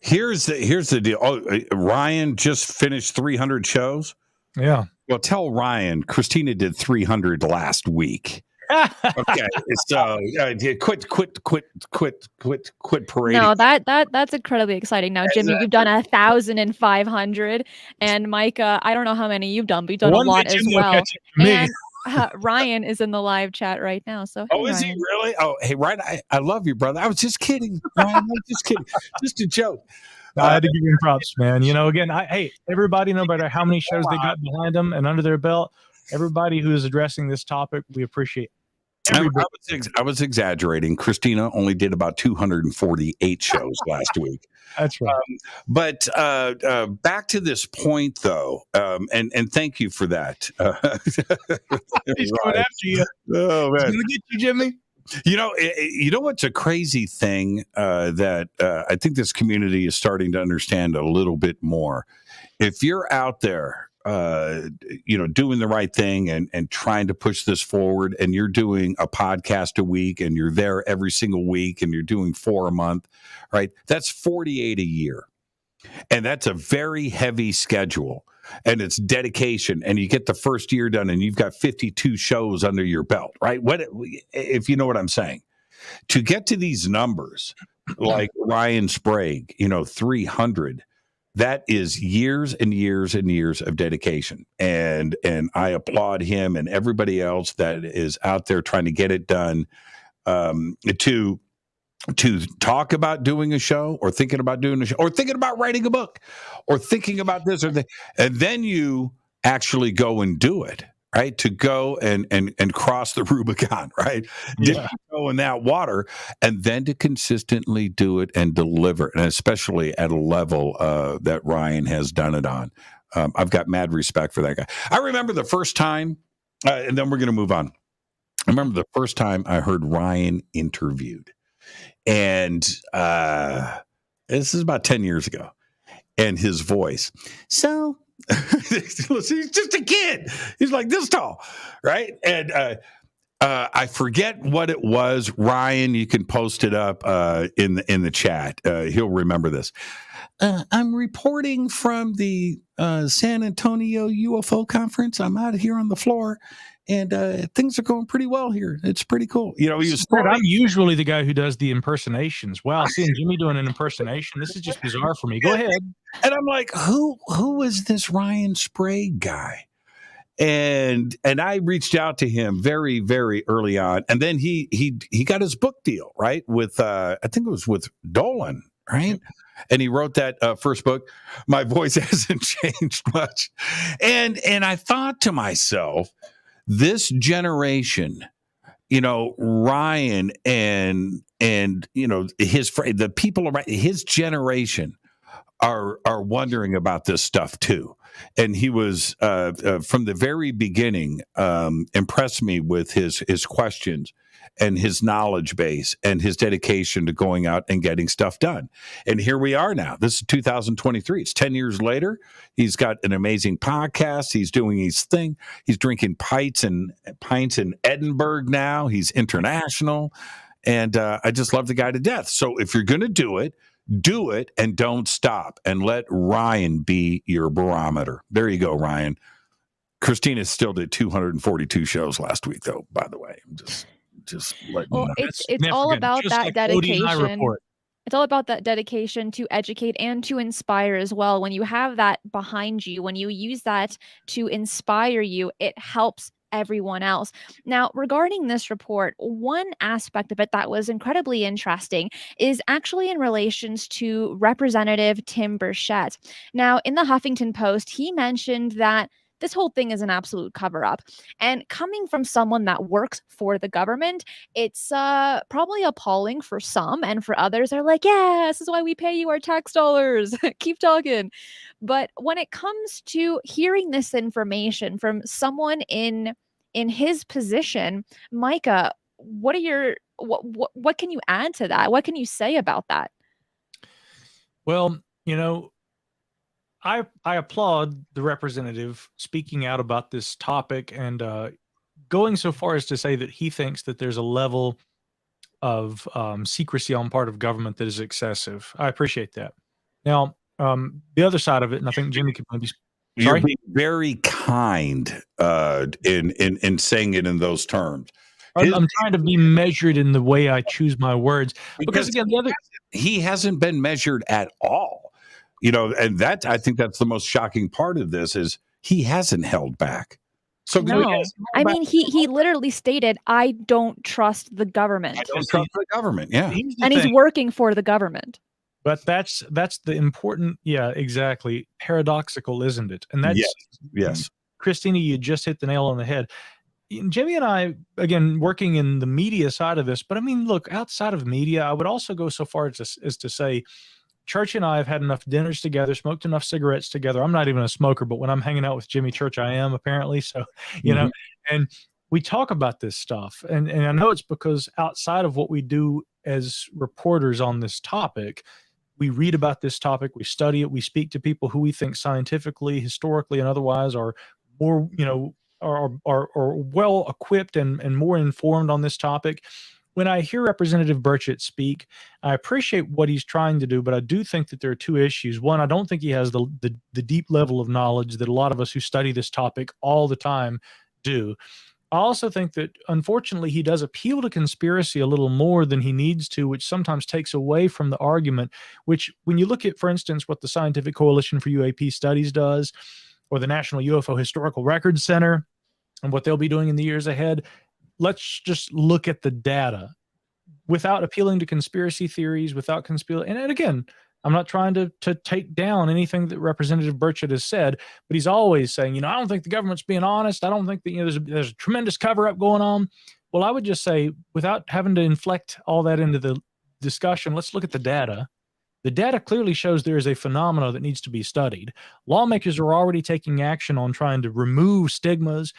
Here's the deal. Oh, Ryan just finished 300 shows. Yeah. Well, tell Ryan, Cristina did 300 last week. Okay, so quit parading. No, that's incredibly exciting. Now, Jimmy, you've done 1,500, and Micah, I don't know how many you've done, but you've done a lot as well. And Ryan is in the live chat right now. So, hey, is Ryan. he really? Oh, hey, Ryan, I love you, brother. I was just kidding, Ryan. I was just kidding, just a joke. I had to give him props, man. Again, hey, everybody, no matter how many shows they got behind them and under their belt, everybody who is addressing this topic, we appreciate. I was exaggerating. Cristina only did about 248 shows last week. That's right. But back to this point, though, and thank you for that. He's coming after you. Oh, man. He's going to get you, Jimmy. You know what's a crazy thing that I think this community is starting to understand a little bit more. If you're out there, doing the right thing and trying to push this forward, and you're doing a podcast a week and you're there every single week and you're doing 4 a month, right? That's 48 a year. And that's a very heavy schedule, and it's dedication, and you get the first year done and you've got 52 shows under your belt, right? If you know what I'm saying, to get to these numbers like Ryan Sprague, 300, that is years and years and years of dedication. And I applaud him and everybody else that is out there trying to get it done, to talk about doing a show, or thinking about doing a show, or thinking about writing a book, or thinking about this or that. And then you actually go and do it, right? To go and cross the Rubicon, right? Yeah. Go in that water, and then to consistently do it and deliver, and especially at a level that Ryan has done it on. I've got mad respect for that guy. I remember the first time, and then we're going to move on. I remember the first time I heard Ryan interviewed, and this is about 10 years ago, and his voice. So he's just a kid. He's like this tall, right? And I forget what it was. Ryan, you can post it up in the chat. He'll remember this. I'm reporting from the San Antonio UFO conference. I'm out here on the floor, and things are going pretty well here. It's pretty cool. I'm usually the guy who does the impersonations. Wow, seeing Jimmy doing an impersonation, this is just bizarre for me. Go ahead. And I'm like, who is this Ryan Sprague guy? And I reached out to him very, very early on, and then he got his book deal, right, with I think it was with Dolan, right? And he wrote that first book. My voice hasn't changed much, and I thought to myself, this generation, Ryan and the people around his generation are wondering about this stuff too. And he was from the very beginning impressed me with his questions and his knowledge base and his dedication to going out and getting stuff done. And here we are now. This is 2023. It's 10 years later. He's got an amazing podcast. He's doing his thing. He's drinking pints in Edinburgh now. He's international. And I just love the guy to death. So if you're going to do it and don't stop, and let Ryan be your barometer. There you go, Ryan. Christina still did 242 shows last week, though. By the way, I'm just letting you Well, know. it's That's all significant, about just that like Odie and I dedication. report. It's all about that dedication to educate and to inspire as well. When you have that behind you, when you use that to inspire you, it helps everyone else. Now, regarding this report, one aspect of it that was incredibly interesting is actually in relations to Representative Tim Burchett. Now, in the Huffington Post, he mentioned that this whole thing is an absolute cover up. And coming from someone that works for the government, it's probably appalling for some, and for others are like, yeah, this is why we pay you our tax dollars. Keep talking. But when it comes to hearing this information from someone in his position, Micah, what can you add to that? What can you say about that? Well, I applaud the representative speaking out about this topic and going so far as to say that he thinks that there's a level of secrecy on part of government that is excessive. I appreciate that. Now, the other side of it, and I think Jimmy could maybe. You're being very kind in saying it in those terms. I'm trying to be measured in the way I choose my words because again, he hasn't been measured at all. And that I think that's the most shocking part of this is he hasn't held back. So no, I mean he literally stated, "I don't trust the government." I don't trust the government. Yeah, and he's working for the government. But that's the important, yeah, exactly. Paradoxical, isn't it? And that's yes. Christina, you just hit the nail on the head. Jimmy and I, again, working in the media side of this, but I mean, look, outside of media, I would also go so far as to say, Church and I have had enough dinners together, smoked enough cigarettes together. I'm not even a smoker, but when I'm hanging out with Jimmy Church, I am apparently. So, and we talk about this stuff. And I know it's because outside of what we do as reporters on this topic, we read about this topic, we study it, we speak to people who we think scientifically, historically, and otherwise are more, are well equipped and more informed on this topic. When I hear Representative Burchett speak, I appreciate what he's trying to do, but I do think that there are two issues. One, I don't think he has the deep level of knowledge that a lot of us who study this topic all the time do. I also think that, unfortunately, he does appeal to conspiracy a little more than he needs to, which sometimes takes away from the argument, which when you look at, for instance, what the Scientific Coalition for UAP Studies does, or the National UFO Historical Records Center, and what they'll be doing in the years ahead, let's just look at the data without appealing to conspiracy theories, without conspiracy. And again, I'm not trying to take down anything that Representative Burchett has said, but he's always saying, I don't think the government's being honest. I don't think that there's a tremendous cover-up going on. Well, I would just say, without having to inflect all that into the discussion, let's look at the data. The data clearly shows there is a phenomena that needs to be studied. Lawmakers are already taking action on trying to remove stigmas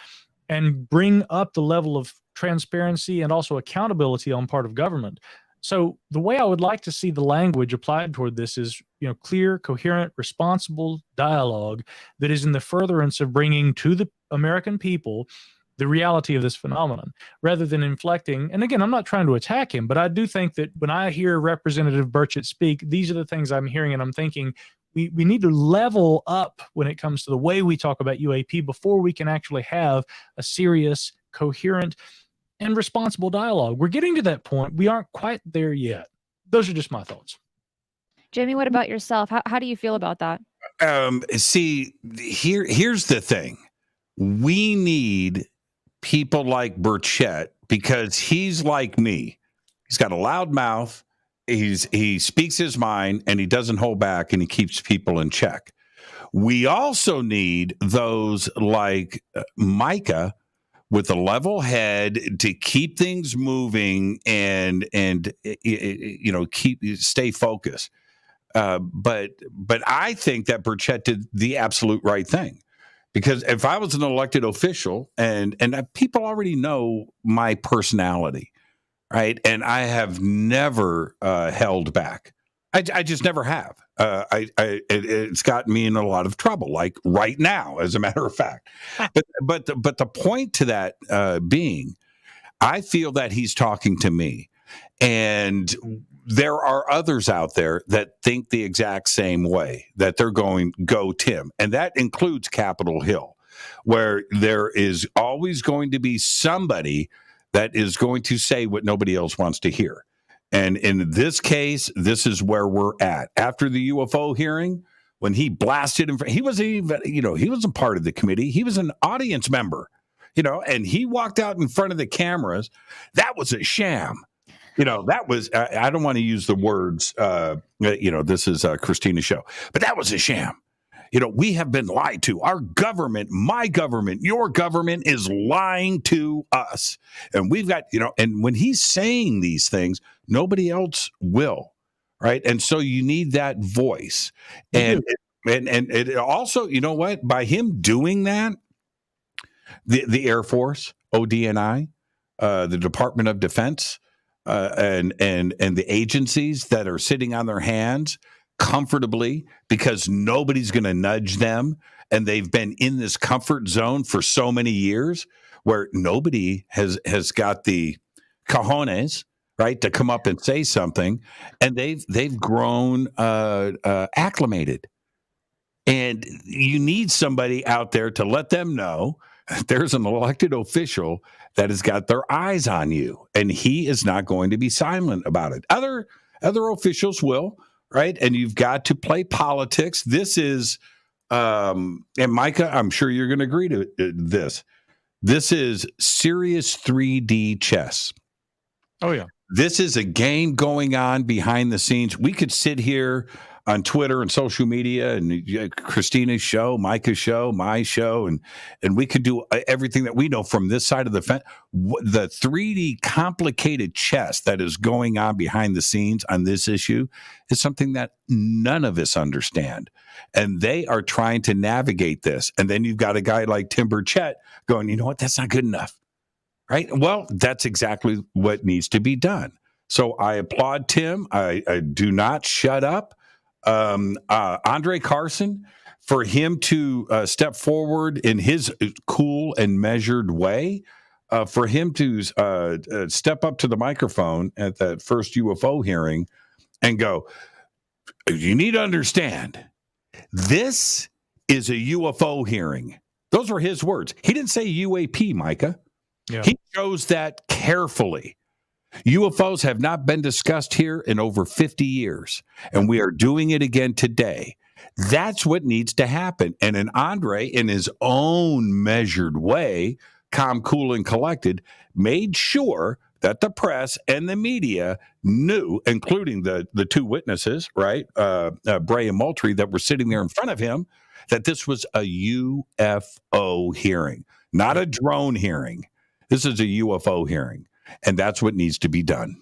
and bring up the level of transparency and also accountability on part of government. So the way I would like to see the language applied toward this is, clear, coherent, responsible dialogue that is in the furtherance of bringing to the American people the reality of this phenomenon, rather than inflecting. And again, I'm not trying to attack him, but I do think that when I hear Representative Burchett speak, these are the things I'm hearing, and I'm thinking we need to level up when it comes to the way we talk about UAP before we can actually have a serious, coherent, and responsible dialogue. We're getting to that point. We aren't quite there yet. Those are just my thoughts. Jimmy, what about yourself? How do you feel about that? See, here's the thing. We need people like Burchett because he's like me. He's got a loud mouth. He speaks his mind and he doesn't hold back and he keeps people in check. We also need those like Micah with a level head to keep things moving and stay focused. But I think that Burchett did the absolute right thing, because if I was an elected official and people already know my personality, right, and I have never held back. I just never have. It's gotten me in a lot of trouble, like right now, as a matter of fact. But the point to that being, I feel that he's talking to me, and there are others out there that think the exact same way, that they're going, go Tim, and that includes Capitol Hill. where there is always going to be somebody that is going to say what nobody else wants to hear. And in this case, this is where we're at. After the UFO hearing, when he blasted him, he wasn't even, he wasn't part of the committee. He was an audience member, and he walked out in front of the cameras. That was a sham. That was, I don't want to use the words, this is Christina's show, but that was a sham. We have been lied to. Our government, my government, your government is lying to us. And we've got, and when he's saying these things, nobody else will. Right. And so you need that voice. And it also, you know what? By him doing that, the Air Force, ODNI, the Department of Defense, and the agencies that are sitting on their hands comfortably because nobody's going to nudge them, and they've been in this comfort zone for so many years where nobody has got the cojones, right, to come up and say something, and they've grown acclimated. And you need somebody out there to let them know there's an elected official that has got their eyes on you, and he is not going to be silent about it. Other officials will, right? And you've got to play politics. This is, and Micah, I'm sure you're going to agree to this. This is serious 3D chess. Oh, yeah. This is a game going on behind the scenes. We could sit here on Twitter and social media and Christina's show, Micah's show, my show, and we could do everything that we know from this side of the fence. The 3D complicated chess that is going on behind the scenes on this issue is something that none of us understand. And they are trying to navigate this. And then you've got a guy like Tim Burchett going, you know what, that's not good enough. Right? Well, that's exactly what needs to be done. So I applaud Tim. I do not shut up. Andre Carson, for him to step forward in his cool and measured way, for him to step up to the microphone at that first UFO hearing and go, you need to understand, this is a UFO hearing. Those were his words. He didn't say UAP, Micah. Yeah. He chose that carefully. UFOs have not been discussed here in over 50 years, and we are doing it again today. That's what needs to happen. And an Andre, in his own measured way, calm, cool, and collected, made sure that the press and the media knew, including the two witnesses, right, Bray and Moultrie, that were sitting there in front of him, that this was a UFO hearing, not a drone hearing. This is a UFO hearing. And that's what needs to be done.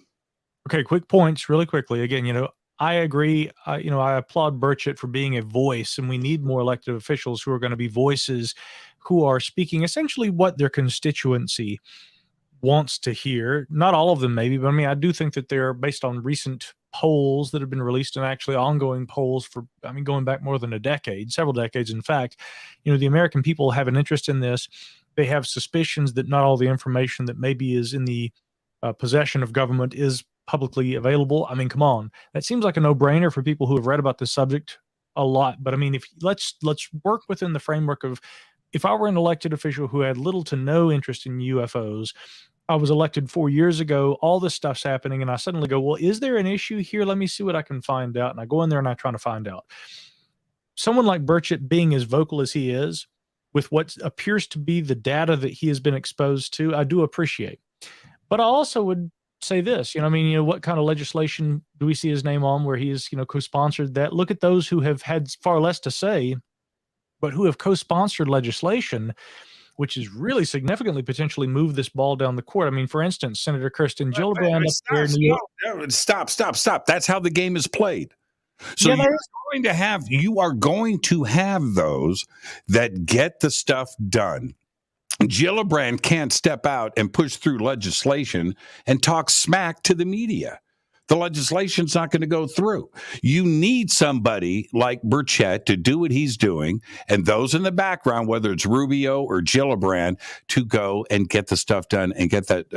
Okay, quick points really quickly. Again, I agree. I applaud Burchett for being a voice, and we need more elected officials who are going to be voices who are speaking essentially what their constituency wants to hear. Not all of them, maybe, but I do think that they're based on recent polls that have been released and actually ongoing polls for, going back more than a decade, several decades, in fact. The American people have an interest in this. They have suspicions that not all the information that maybe is in the possession of government is publicly available. Come on. That seems like a no-brainer for people who have read about this subject a lot. But if let's work within the framework of, if I were an elected official who had little to no interest in UFOs, I was elected 4 years ago, all this stuff's happening, and I suddenly go, well, is there an issue here? Let me see what I can find out. And I go in there and I try to find out. Someone like Burchett, being as vocal as he is, with what appears to be the data that he has been exposed to, I do appreciate. But I also would say this, what kind of legislation do we see his name on where he is, co-sponsored that? Look at those who have had far less to say, but who have co-sponsored legislation, which has really significantly potentially moved this ball down the court. For instance, Senator Kirsten Gillibrand up there in New York. Stop. That's how the game is played. So you are going to have those that get the stuff done. Gillibrand can't step out and push through legislation and talk smack to the media. The legislation's not going to go through. You need somebody like Burchett to do what he's doing, and those in the background, whether it's Rubio or Gillibrand, to go and get the stuff done and get that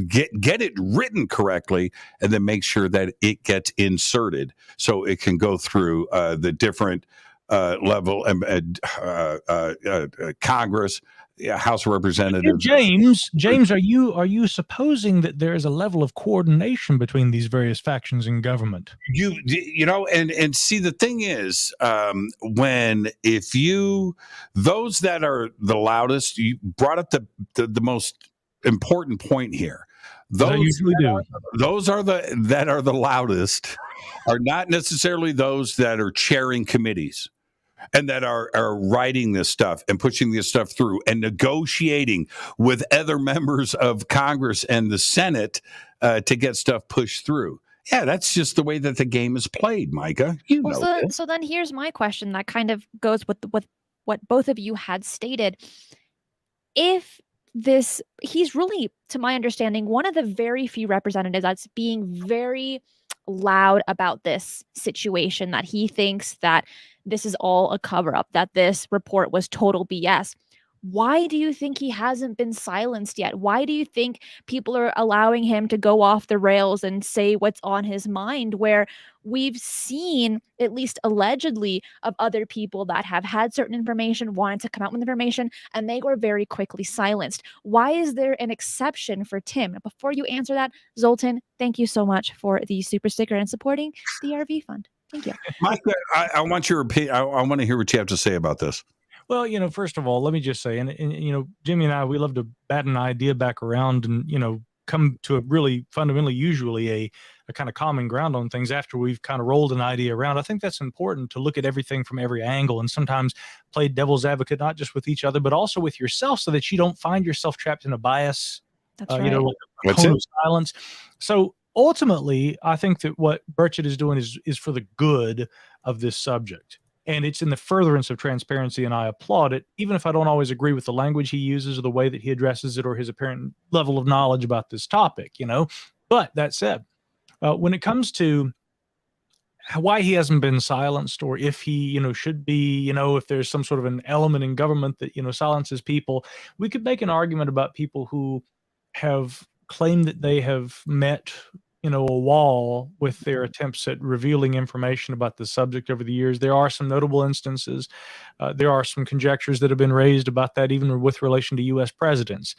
get it written correctly, and then make sure that it gets inserted so it can go through the different level, Congress, House of Representatives. James, are you supposing that there is a level of coordination between these various factions in government? You know, and see, the thing is, those that are the loudest, you brought up the most important point here. I usually do. Those are the loudest are not necessarily those that are chairing committees and that are writing this stuff and pushing this stuff through and negotiating with other members of Congress and the Senate to get stuff pushed through. Yeah, that's just the way that the game is played, Micah. You know this. So then here's my question that kind of goes with what both of you had stated. If he's really, to my understanding, one of the very few representatives that's being very loud about this situation, that he thinks that this is all a cover-up, that this report was total BS. Why do you think he hasn't been silenced yet? Why do you think people are allowing him to go off the rails and say what's on his mind, where we've seen, at least allegedly, of other people that have had certain information, wanted to come out with information, and they were very quickly silenced? Why is there an exception for Tim? Before you answer that, Zoltan, thank you so much for the super sticker and supporting the RV Fund. Thank you. Micah, I want your opinion. I want to hear what you have to say about this. Well, you know, first of all, let me just say, and you know, Jimmy and I, we love to bat an idea back around and, you know, come to a really fundamentally, usually a kind of common ground on things after we've kind of rolled an idea around. I think that's important, to look at everything from every angle and sometimes play devil's advocate, not just with each other, but also with yourself, so that you don't find yourself trapped in a bias, That's right. you know, like a cone of silence. So ultimately, I think that what Burchett is doing is for the good of this subject. And it's in the furtherance of transparency, and I applaud it, even if I don't always agree with the language he uses or the way that he addresses it or his apparent level of knowledge about this topic, you know. But that said, when it comes to why he hasn't been silenced, or if he, you know, should be, you know, if there's some sort of an element in government that, you know, silences people, we could make an argument about people who have claimed that they have met, you know, a wall with their attempts at revealing information about the subject over the years. There are some notable instances. There are some conjectures that have been raised about that, even with relation to U.S. presidents.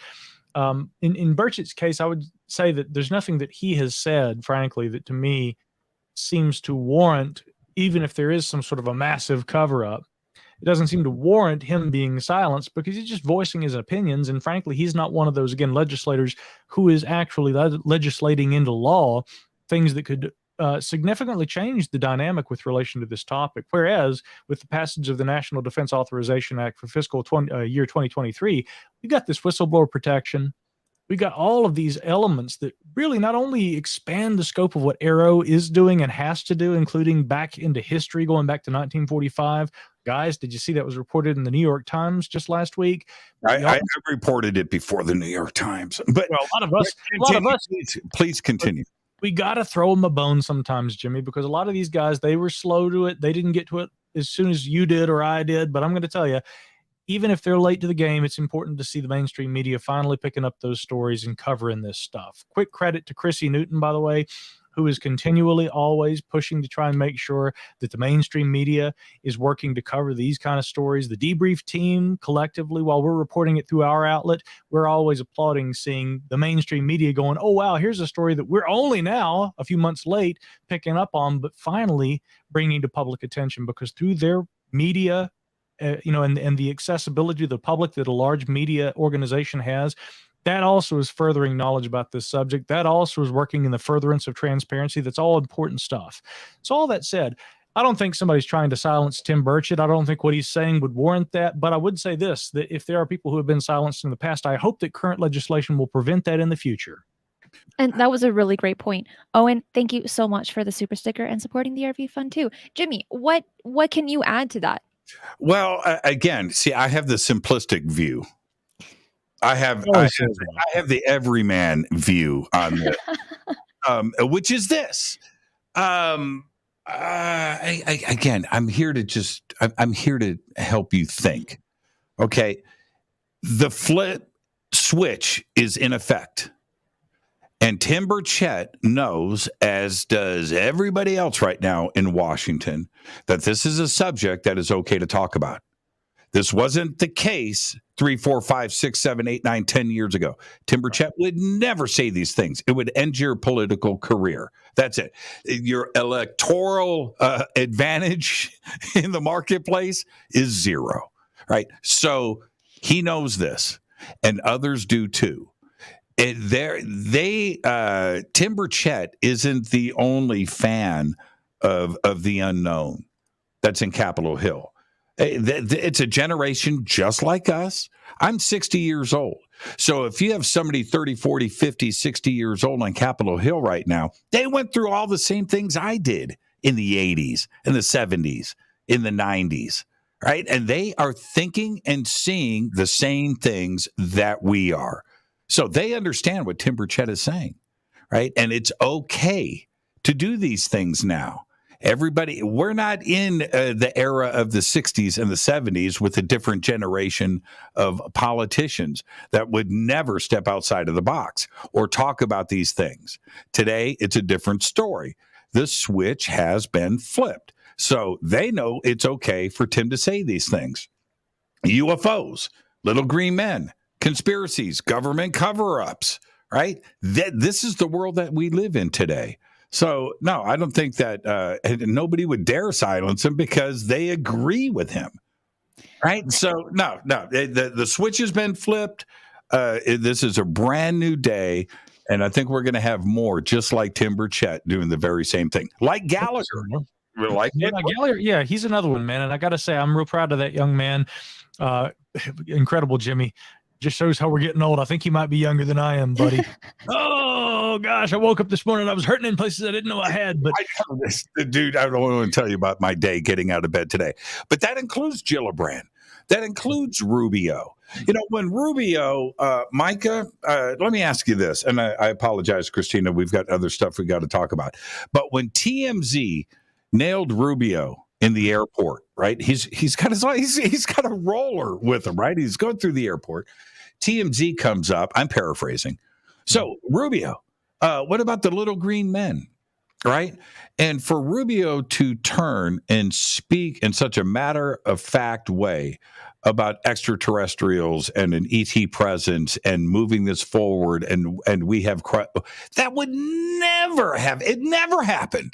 In Burchett's case, I would say that there's nothing that he has said, frankly, that to me seems to warrant, even if there is some sort of a massive cover-up, it doesn't seem to warrant him being silenced, because he's just voicing his opinions. And frankly, he's not one of those, again, legislators who is actually legislating into law things that could significantly change the dynamic with relation to this topic. Whereas with the passage of the National Defense Authorization Act for fiscal year 2023, we got this whistleblower protection. We got all of these elements that really not only expand the scope of what AARO is doing and has to do, including back into history, going back to 1945. Guys, did you see that was reported in the New York Times just last week? I reported it before the New York Times, but well, a lot of us, please continue. We got to throw them a bone sometimes, Jimmy, because a lot of these guys, they were slow to it. They didn't get to it as soon as you did or I did. But I'm going to tell you, even if they're late to the game, it's important to see the mainstream media finally picking up those stories and covering this stuff. Quick credit to Chrissy Newton, by the way, who is continually always pushing to try and make sure that the mainstream media is working to cover these kind of stories. The debrief team collectively, while we're reporting it through our outlet, we're always applauding seeing the mainstream media going, oh, wow, here's a story that we're only now a few months late picking up on, but finally bringing to public attention, because through their media, you know, and the accessibility to the public that a large media organization has, that also is furthering knowledge about this subject. That also is working in the furtherance of transparency. That's all important stuff. So all that said, I don't think somebody's trying to silence Tim Burchett. I don't think what he's saying would warrant that. But I would say this, that if there are people who have been silenced in the past, I hope that current legislation will prevent that in the future. And that was a really great point. Owen, thank you so much for the super sticker and supporting the RV Fund too. Jimmy, what can you add to that? Well, again, see, I have the simplistic view. I have the everyman view on this, which is this. Again, I'm here to help you think. Okay, the flip switch is in effect, And Tim Burchett knows, as does everybody else right now in Washington, that this is a subject that is okay to talk about. This wasn't the case 3, 4, 5, 6, 7, 8, 9, 10 years ago. Tim Burchett would never say these things. It would end your political career. That's it. Your electoral advantage in the marketplace is zero, right? So he knows this, and others do too. Tim Burchett isn't the only fan of the unknown that's in Capitol Hill. It's a generation just like us. I'm 60 years old. So if you have somebody 30, 40, 50, 60 years old on Capitol Hill right now, they went through all the same things I did in the 80s, in the 70s, in the 90s, right? And they are thinking and seeing the same things that we are. So they understand what Tim Burchett is saying, right? And it's okay to do these things now. Everybody, we're not in the era of the 60s and the 70s with a different generation of politicians that would never step outside of the box or talk about these things. Today, it's a different story. The switch has been flipped. So they know it's okay for Tim to say these things. UFOs, little green men, conspiracies, government cover-ups, right? This is the world that we live in today. So, no, I don't think that nobody would dare silence him because they agree with him, right? So, no, the switch has been flipped. This is a brand new day, and I think we're going to have more, just like Tim Burchett doing the very same thing, like Gallagher. Gallagher, he's another one, man. And I got to say, I'm real proud of that young man. Incredible, Jimmy. Just shows how we're getting old. I think he might be younger than I am, buddy. Oh, gosh. I woke up this morning. I was hurting in places I didn't know I had. But dude, I don't want to tell you about my day getting out of bed today. But that includes Gillibrand. That includes Rubio. You know, when Rubio, Micah, let me ask you this. And I apologize, Christina. We've got other stuff we got to talk about. But when TMZ nailed Rubio in the airport, right? He's got a roller with him, right? He's going through the airport. TMZ comes up. I'm paraphrasing. So Rubio, what about the little green men, right? And for Rubio to turn and speak in such a matter-of-fact way about extraterrestrials and an ET presence and moving this forward, and we have that would never have. It never happened,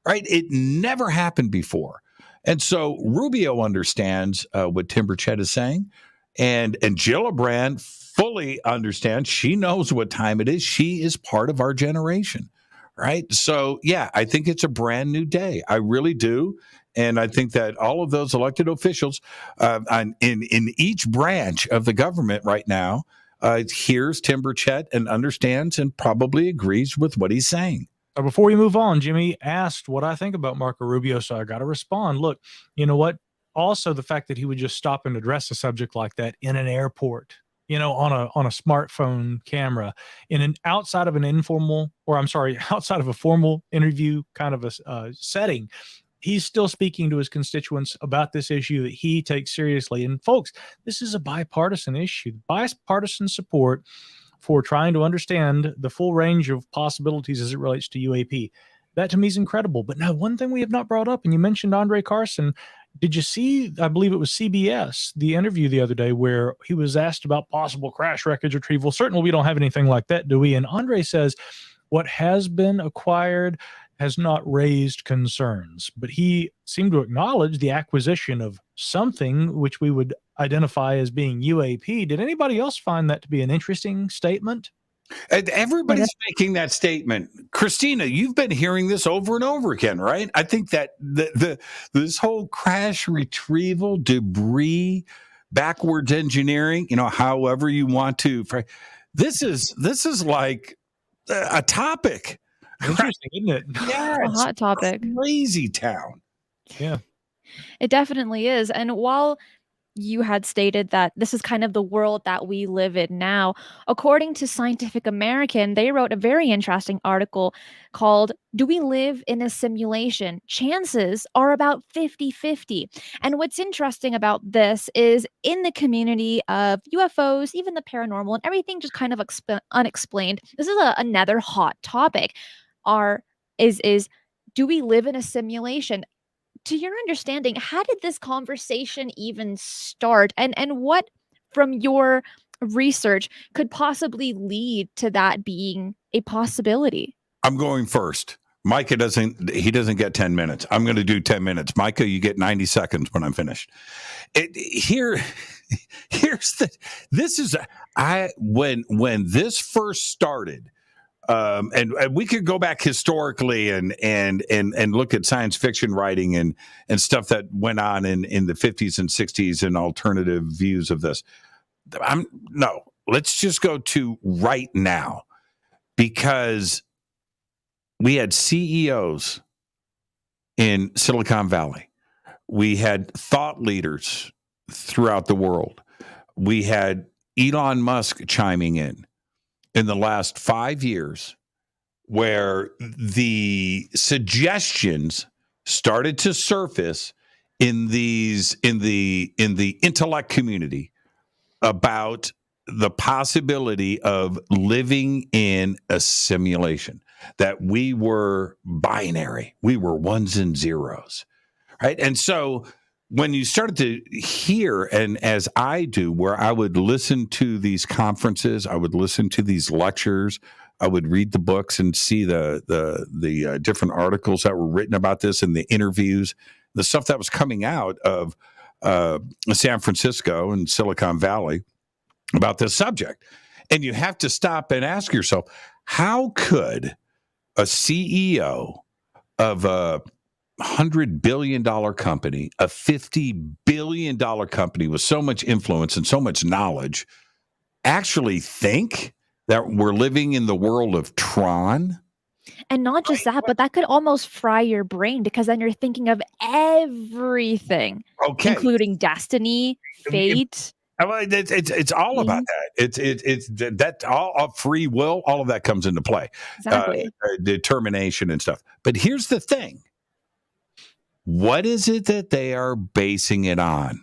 right? It never happened before. And so Rubio understands what Tim Burchett is saying, and Gillibrand fully understands. She knows what time it is. She is part of our generation, right? So, yeah, I think it's a brand new day. I really do. And I think that all of those elected officials in each branch of the government right now hears Tim Burchett and understands and probably agrees with what he's saying. Before we move on, Jimmy asked what I think about Marco Rubio, so I got to respond. Look, you know what? Also, the fact that he would just stop and address a subject like that in an airport, you know, on a smartphone camera, outside of a formal interview kind of a setting, he's still speaking to his constituents about this issue that he takes seriously. And folks, this is a bipartisan issue. Bipartisan support for trying to understand the full range of possibilities as it relates to UAP. That to me is incredible. But now, one thing we have not brought up, and you mentioned Andre Carson. Did you see, I believe it was CBS, the interview the other day where he was asked about possible crash wreckage retrieval? Certainly we don't have anything like that, do we? And Andre says what has been acquired has not raised concerns, but he seemed to acknowledge the acquisition of something which we would identify as being UAP. Did anybody else find that to be an interesting statement? Everybody's making that statement. Christina, you've been hearing this over and over again, right? I think that this whole crash retrieval, debris, backwards engineering, you know, however you want to, this is like a topic. Interesting, isn't it? Yeah, it's a hot topic. Crazy town. Yeah. It definitely is. And while you had stated that this is kind of the world that we live in now. According to Scientific American, they wrote a very interesting article called "Do We Live in a Simulation? Chances Are About 50-50." And what's interesting about this is in the community of UFOs, even the paranormal and everything just kind of unexplained, this is another hot topic. Is do we live in a simulation? To your understanding, how did this conversation even start? And what from your research could possibly lead to that being a possibility? I'm going first. Micah doesn't get 10 minutes. I'm going to do 10 minutes. Micah, you get 90 seconds when I'm finished. Here's when this first started, and we could go back historically and look at science fiction writing and stuff that went on in the 50s and 60s and alternative views of this. Let's just go to right now, because we had CEOs in Silicon Valley. We had thought leaders throughout the world. We had Elon Musk chiming in the last 5 years, where the suggestions started to surface in the intellect community about the possibility of living in a simulation, that we were binary, we were ones and zeros, right? And so when you started to hear, and as I do, where I would listen to these conferences, I would listen to these lectures, I would read the books and see the different articles that were written about this and the interviews, the stuff that was coming out of San Francisco and Silicon Valley about this subject. And you have to stop and ask yourself, how could a CEO of a $100 billion company, a $50 billion company with so much influence and so much knowledge, actually think that we're living in the world of Tron? And not just that, but that could almost fry your brain, because then you're thinking of everything, including destiny, fate. It's all about that. It's that all of free will. All of that comes into play. Exactly. Determination and stuff. But here's the thing. What is it that they are basing it on?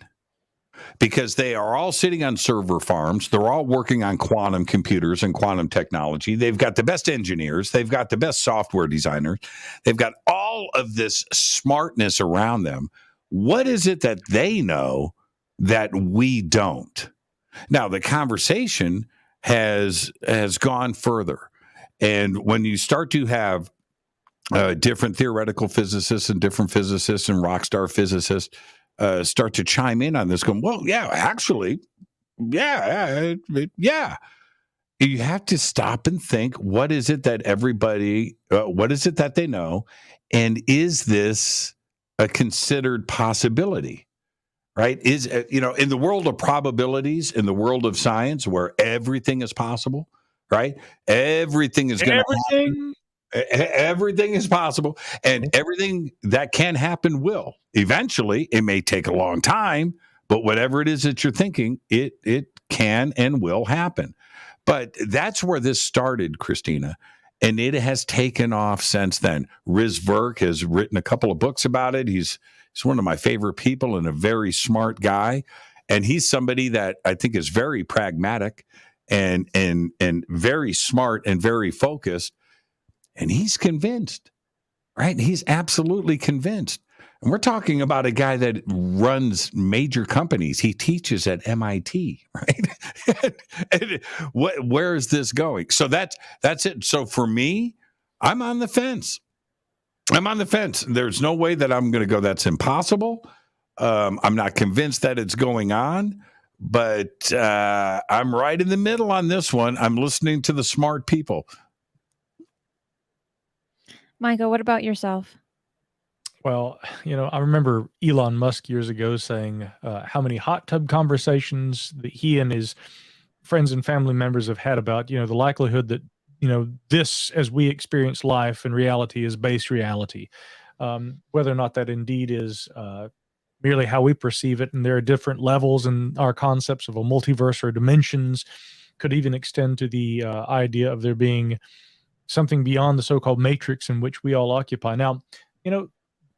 Because they are all sitting on server farms. They're all working on quantum computers and quantum technology. They've got the best engineers. They've got the best software designers. They've got all of this smartness around them. What is it that they know that we don't? Now, the conversation has gone further. And when you start to have different theoretical physicists and different physicists and rock star physicists start to chime in on this, going, well, yeah, actually, yeah. You have to stop and think, what is it that what is it that they know? And is this a considered possibility, right? Is, in the world of probabilities, in the world of science, where everything is possible, right? Everything is going to happen. Everything is possible, and everything that can happen will. Eventually, it may take a long time, but whatever it is that you're thinking, it can and will happen. But that's where this started, Cristina, and it has taken off since then. Riz Verk has written a couple of books about it. He's one of my favorite people and a very smart guy, and he's somebody that I think is very pragmatic and very smart and very focused. And he's convinced, right? He's absolutely convinced. And we're talking about a guy that runs major companies. He teaches at MIT, right? and where is this going? So that's it. So for me, I'm on the fence. There's no way that I'm going to go, that's impossible. I'm not convinced that it's going on, but I'm right in the middle on this one. I'm listening to the smart people. Micah, what about yourself? Well, I remember Elon Musk years ago saying how many hot tub conversations that he and his friends and family members have had about, the likelihood that, this, as we experience life and reality, is base reality. Whether or not that indeed is merely how we perceive it, and there are different levels, and our concepts of a multiverse or dimensions could even extend to the idea of there being something beyond the so-called matrix in which we all occupy. Now,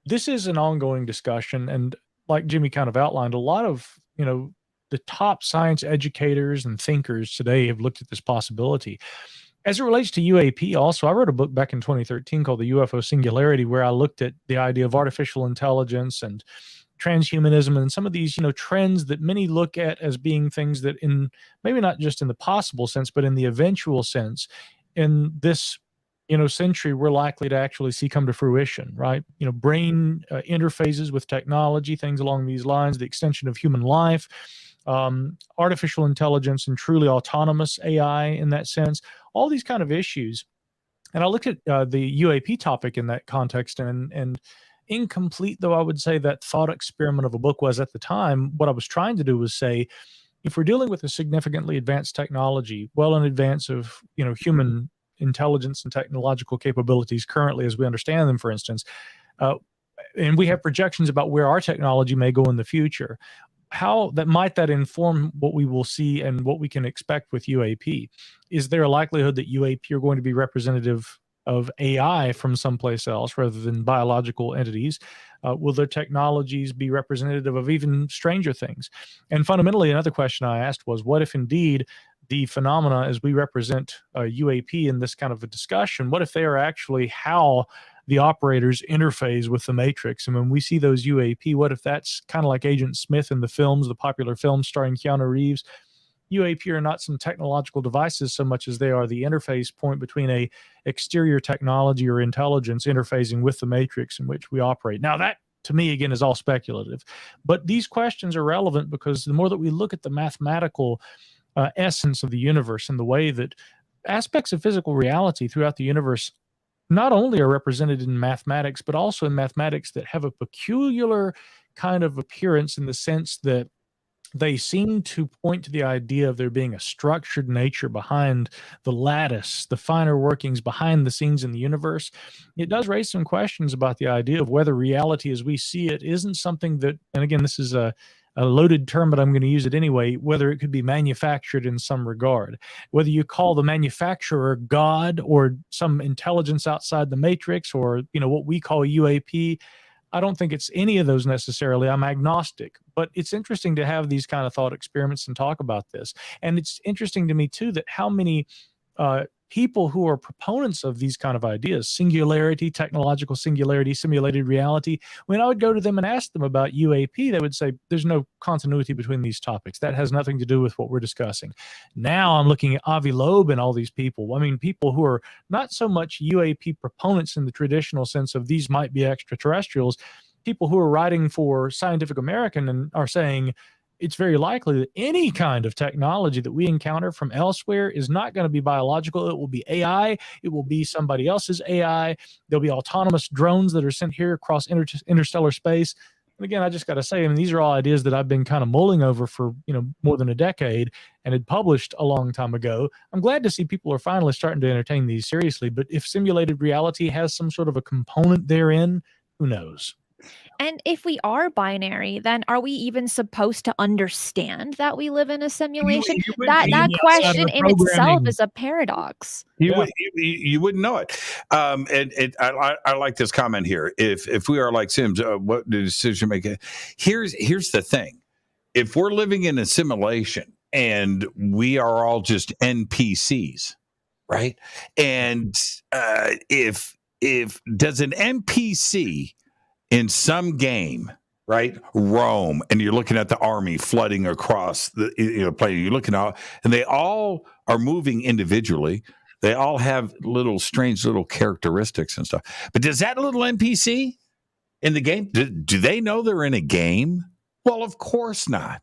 this is an ongoing discussion, and like Jimmy kind of outlined, a lot of the top science educators and thinkers today have looked at this possibility. As it relates to UAP, also, I wrote a book back in 2013 called The UFO Singularity, where I looked at the idea of artificial intelligence and transhumanism and some of these, trends that many look at as being things that, in maybe not just in the possible sense, but in the eventual sense, in this century, we're likely to actually see come to fruition, right? Brain interfaces with technology, things along these lines, the extension of human life, artificial intelligence, and truly autonomous AI in that sense, all these kind of issues. And I looked at the UAP topic in that context, and incomplete though I would say that thought experiment of a book was at the time, what I was trying to do was say, if we're dealing with a significantly advanced technology, well in advance of human intelligence and technological capabilities currently as we understand them, for instance, and we have projections about where our technology may go in the future, how that inform what we will see and what we can expect with UAP? Is there a likelihood that UAP are going to be representative of AI from someplace else rather than biological entities? Will their technologies be representative of even stranger things? And fundamentally, another question I asked was, what if indeed the phenomena as we represent UAP in this kind of a discussion, what if they are actually how the operators interface with the Matrix? And when we see those UAP, what if that's kind of like Agent Smith in the films, the popular films starring Keanu Reeves? UAP are not some technological devices so much as they are the interface point between a exterior technology or intelligence interfacing with the Matrix in which we operate. Now that, to me, again, is all speculative. But these questions are relevant because the more that we look at the mathematical essence of the universe and the way that aspects of physical reality throughout the universe not only are represented in mathematics, but also in mathematics that have a peculiar kind of appearance in the sense that they seem to point to the idea of there being a structured nature behind the lattice, the finer workings behind the scenes in the universe. It does raise some questions about the idea of whether reality as we see it isn't something that, and again, this is a loaded term, but I'm going to use it anyway, whether it could be manufactured in some regard. Whether you call the manufacturer God or some intelligence outside the matrix or, what we call UAP, I don't think it's any of those necessarily. I'm agnostic, but it's interesting to have these kind of thought experiments and talk about this. And it's interesting to me too, that how many people who are proponents of these kind of ideas, singularity, technological singularity, simulated reality, when I would go to them and ask them about UAP, they would say, there's no continuity between these topics. That has nothing to do with what we're discussing. Now I'm looking at Avi Loeb and all these people. I mean, people who are not so much UAP proponents in the traditional sense of these might be extraterrestrials, people who are writing for Scientific American and are saying, it's very likely that any kind of technology that we encounter from elsewhere is not going to be biological. It will be AI. It will be somebody else's AI. There'll be autonomous drones that are sent here across interstellar space. And again, I just got to say, these are all ideas that I've been kind of mulling over for, more than a decade and had published a long time ago. I'm glad to see people are finally starting to entertain these seriously. But if simulated reality has some sort of a component therein, who knows? And if we are binary, then are we even supposed to understand that we live in a simulation? That question in itself is a paradox. You wouldn't know it. And I like this comment here. If we are like Sims, what the decision maker? Here's the thing. If we're living in a simulation and we are all just NPCs, right? And if does an NPC in some game, right, roam, and you're looking at the army flooding across the plane, you're looking out, and they all are moving individually. They all have strange little characteristics and stuff. But does that little NPC in the game, do they know they're in a game? Well, of course not.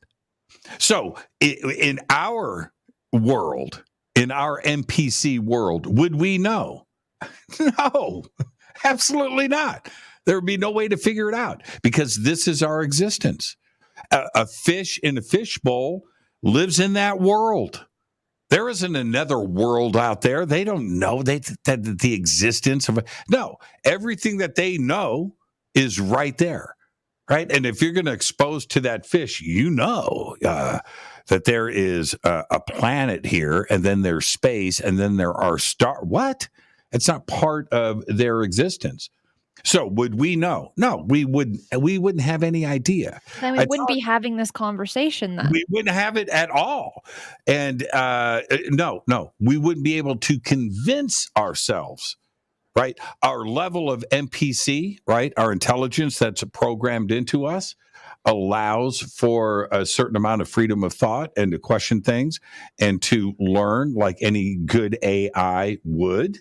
So in our world, in our NPC world, would we know? No, absolutely not. There would be no way to figure it out because this is our existence. A fish in a fishbowl lives in that world. There isn't another world out there. They don't know that the existence of no. Everything that they know is right there. right? And if you're going to expose to that fish, that there is a planet here, and then there's space, and then there are stars. What? It's not part of their existence. So would we know? No, we wouldn't have any idea. Then we wouldn't be having this conversation then. We wouldn't have it at all. And no, we wouldn't be able to convince ourselves, right? Our level of NPC, right? Our intelligence that's programmed into us allows for a certain amount of freedom of thought and to question things and to learn like any good AI would.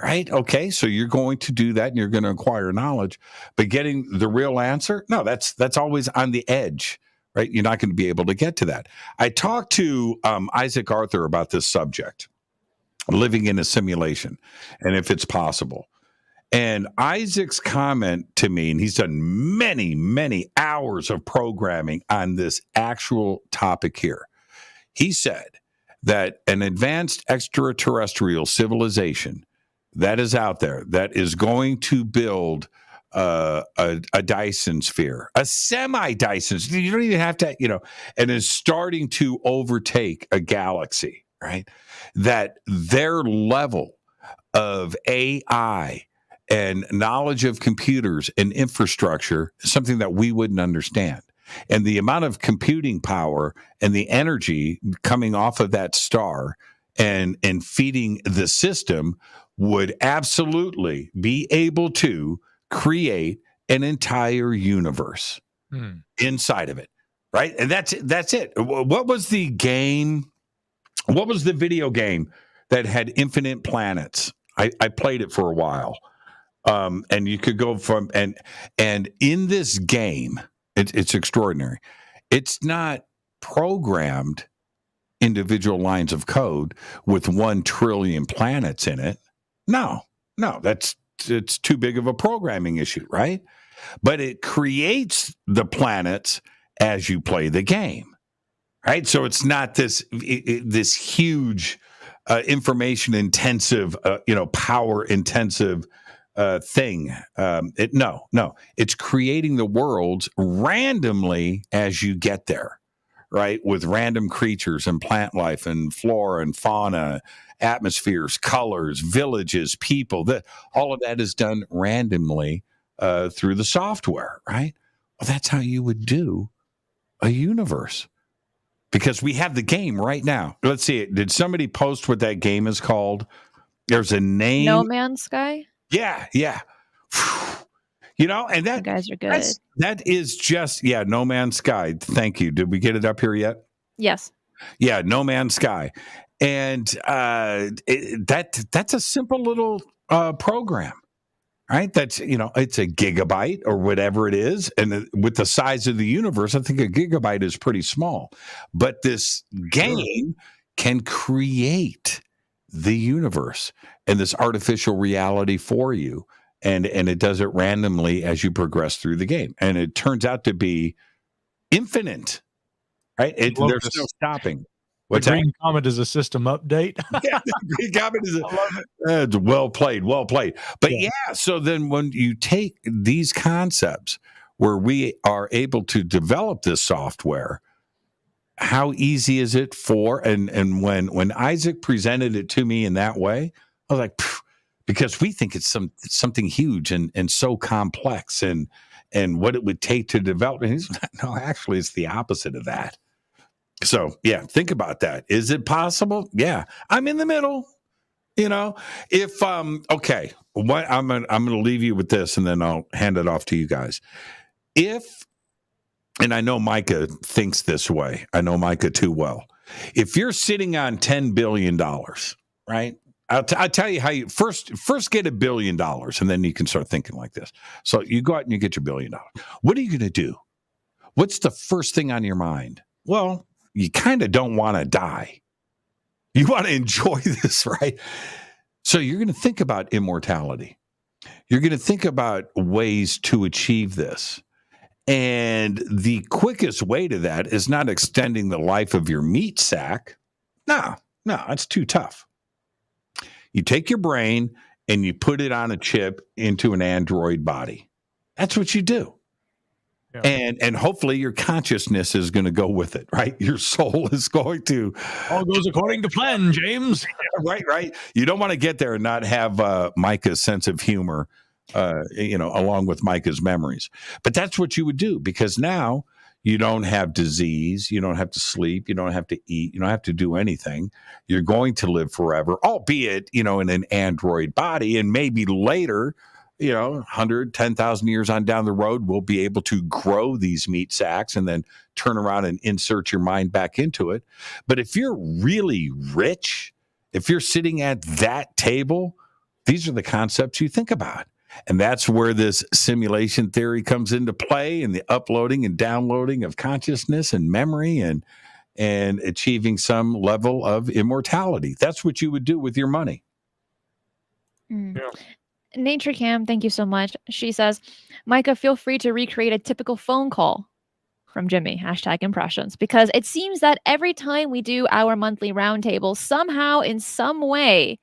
Right. Okay. So you're going to do that and you're going to acquire knowledge, but getting the real answer, no, that's always on the edge, right? You're not going to be able to get to that. I talked to Isaac Arthur about this subject, living in a simulation, and if it's possible. And Isaac's comment to me, and he's done many, many hours of programming on this actual topic here. He said that an advanced extraterrestrial civilization that is out there, that is going to build a Dyson sphere, a semi-Dyson. You don't even have to, and is starting to overtake a galaxy, right? That their level of AI and knowledge of computers and infrastructure is something that we wouldn't understand. And the amount of computing power and the energy coming off of that star and feeding the system would absolutely be able to create an entire universe inside of it, right? And that's it. What was the game? What was the video game that had infinite planets? I played it for a while, and you could go from and in this game, it's extraordinary. It's not programmed individual lines of code with 1 trillion planets in it. No, it's too big of a programming issue, right? But it creates the planets as you play the game, right? So it's not this huge information intensive, power intensive thing. It's creating the worlds randomly as you get there, right? With random creatures and plant life and flora and fauna, atmospheres, colors, villages, people. All of that is done randomly through the software, right? Well, that's how you would do a universe, because we have the game right now. Let's see. Did somebody post what that game is called? There's a name. No Man's Sky? Yeah. And that, you guys are good. That is just, No Man's Sky. Thank you. Did we get it up here yet? Yes. Yeah, No Man's Sky. And that's a simple little program, right? That's, it's a gigabyte or whatever it is. And with the size of the universe, I think a gigabyte is pretty small. But this game can create the universe and this artificial reality for you. And it does it randomly as you progress through the game. And it turns out to be infinite, right? There's no stopping. The Green Comet is a system update. Yeah, the Green Comet is well played. But so then when you take these concepts where we are able to develop this software, how easy is it and when Isaac presented it to me in that way, I was like, because we think it's something huge and so complex and what it would take to develop. And he's no, actually, it's the opposite of that. So think about that. Is it possible? Yeah, I'm in the middle. If okay, what I'm gonna leave you with this, and then I'll hand it off to you guys. And I know Micah thinks this way. I know Micah too well. If you're sitting on $10 billion, right? I'll tell you how you first get $1 billion, and then you can start thinking like this. So you go out and you get your $1 billion. What are you going to do? What's the first thing on your mind? Well, you kind of don't want to die. You want to enjoy this, right? So you're going to think about immortality. You're going to think about ways to achieve this. And the quickest way to that is not extending the life of your meat sack. No, that's too tough. You take your brain and you put it on a chip into an android body. That's what you do. And hopefully your consciousness is going to go with it, right? Your soul is going to. All goes according to plan, James. Right. You don't want to get there and not have Micah's sense of humor, along with Micah's memories. But that's what you would do, because now you don't have disease. You don't have to sleep. You don't have to eat. You don't have to do anything. You're going to live forever, albeit, in an android body. And maybe later, 110,000 years on down the road, we'll be able to grow these meat sacks and then turn around and insert your mind back into it. But if you're really rich, if you're sitting at that table, these are the concepts you think about. And that's where this simulation theory comes into play, and the uploading and downloading of consciousness and memory and achieving some level of immortality. That's what you would do with your money. Yeah. Nature Cam, thank you so much. She says, Micah, feel free to recreate a typical phone call from Jimmy, #impressions, because it seems that every time we do our monthly roundtable, somehow, in some way,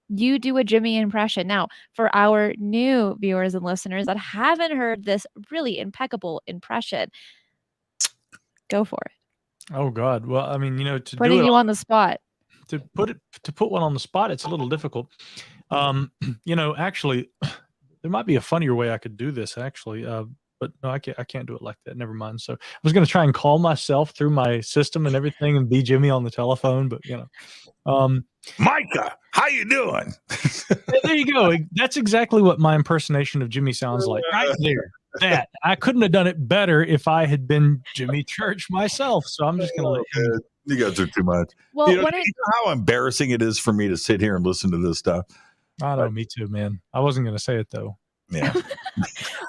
you do a Jimmy impression. Now, for our new viewers and listeners that haven't heard this really impeccable impression, go for it. Oh, God. Well, I mean, putting you on the spot. To put one on the spot, it's a little difficult. Actually, there might be a funnier way I could do this, actually. But no, I can't do it like that. Never mind. So I was going to try and call myself through my system and everything and be Jimmy on the telephone, but Micah, how you doing? There you go. That's exactly what my impersonation of Jimmy sounds like. Right there. That I couldn't have done it better if I had been Jimmy Church myself. So I'm just going to let you. You guys are too much. Well, you know how embarrassing it is for me to sit here and listen to this stuff? I know, me too, man. I wasn't going to say it, though. Yeah.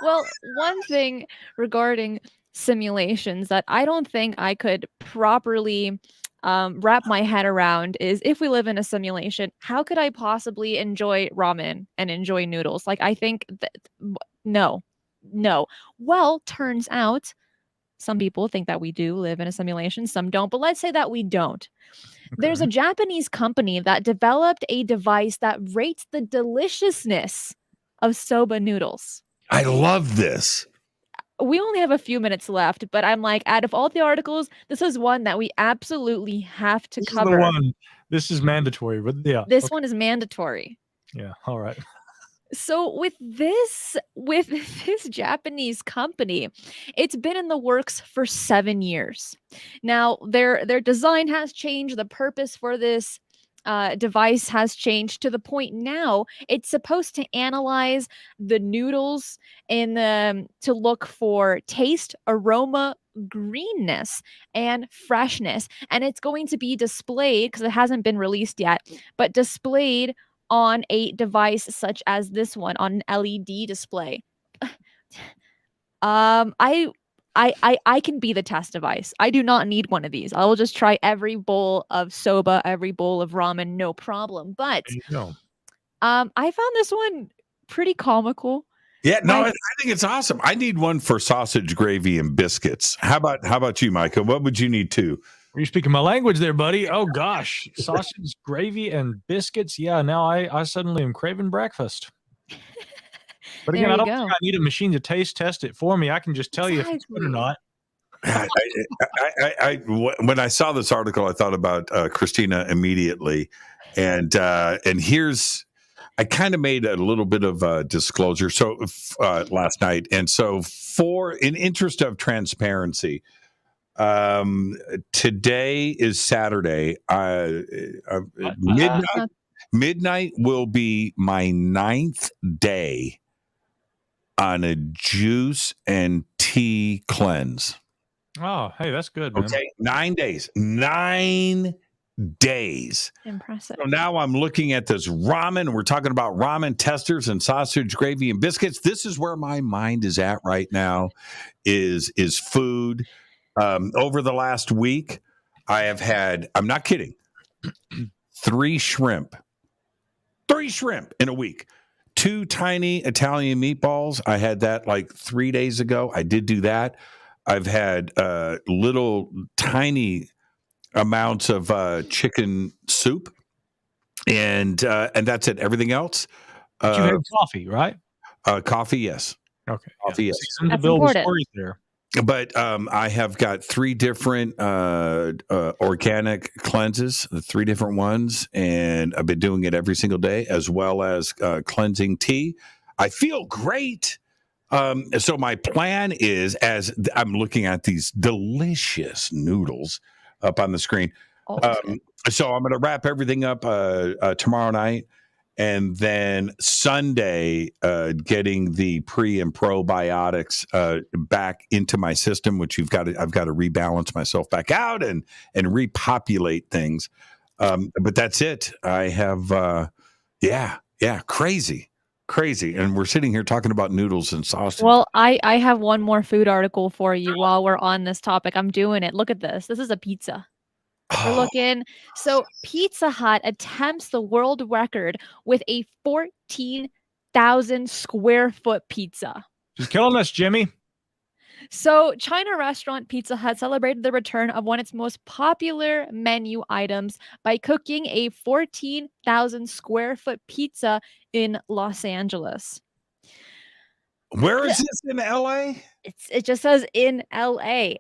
Well, one thing regarding simulations that I don't think I could properly wrap my head around is, if we live in a simulation, how could I possibly enjoy ramen and enjoy noodles? Like, I think that no. Well, turns out some people think that we do live in a simulation. Some don't. But let's say that we don't. Okay. There's a Japanese company that developed a device that rates the deliciousness of soba noodles. I love this. We only have a few minutes left, but I'm like, out of all the articles, this is one that we absolutely have to cover. This is mandatory, but yeah. This one is mandatory. Yeah. All right. So with this Japanese company, it's been in the works for 7 years. Now, their design has changed. The purpose for this device has changed to the point now it's supposed to analyze the noodles to look for taste, aroma, greenness, and freshness. And it's going to be displayed, because it hasn't been released yet, but displayed on a device such as this one, on an LED display. I can be the test device. I do not need one of these. I will just try every bowl of soba, every bowl of ramen, no problem. But I found this one pretty comical. Yeah, no, I think it's awesome. I need one for sausage gravy and biscuits. How about you, Micah? What would you need too? You're speaking my language there, buddy. Oh gosh, sausage gravy and biscuits. Yeah, now I suddenly am craving breakfast. But again, I don't think I need a machine to taste test it for me. I can just tell you if it's good or not. When I saw this article, I thought about Cristina immediately, and here's, I kind of made a little bit of a disclosure last night, and so in interest of transparency, today is Saturday. Midnight will be my 9th day on a juice and tea cleanse. Oh, hey, that's good, man. Okay, 9 days. 9 days. Impressive. So now I'm looking at this ramen. We're talking about ramen testers and sausage gravy and biscuits. This is where my mind is at right now, is food. Over the last week, I have had, I'm not kidding, 3 shrimp. 3 shrimp in a week. 2 tiny Italian meatballs. I had that like 3 days ago. I did do that. I've had little tiny amounts of chicken soup, and that's it. Everything else. But you had coffee, right? Coffee, yes. Okay. Coffee, yes. That's important. There. But I have got 3 different organic cleanses, 3 different ones, and I've been doing it every single day, as well as cleansing tea. I feel great. So my plan is, as I'm looking at these delicious noodles up on the screen, so I'm going to wrap everything up tomorrow night. And then Sunday, getting the pre and probiotics back into my system, which I've got to rebalance myself back out and repopulate things. But that's it. I have, crazy. And we're sitting here talking about noodles and sausage. Well, I have one more food article for you while we're on this topic. I'm doing it. Look at this. This is a pizza. We're looking. So Pizza Hut attempts the world record with a 14,000 square foot pizza. She's killing us, Jimmy. So China restaurant Pizza Hut celebrated the return of one of its most popular menu items by cooking a 14,000 square foot pizza in Los Angeles. Where is this in LA? It just says in LA.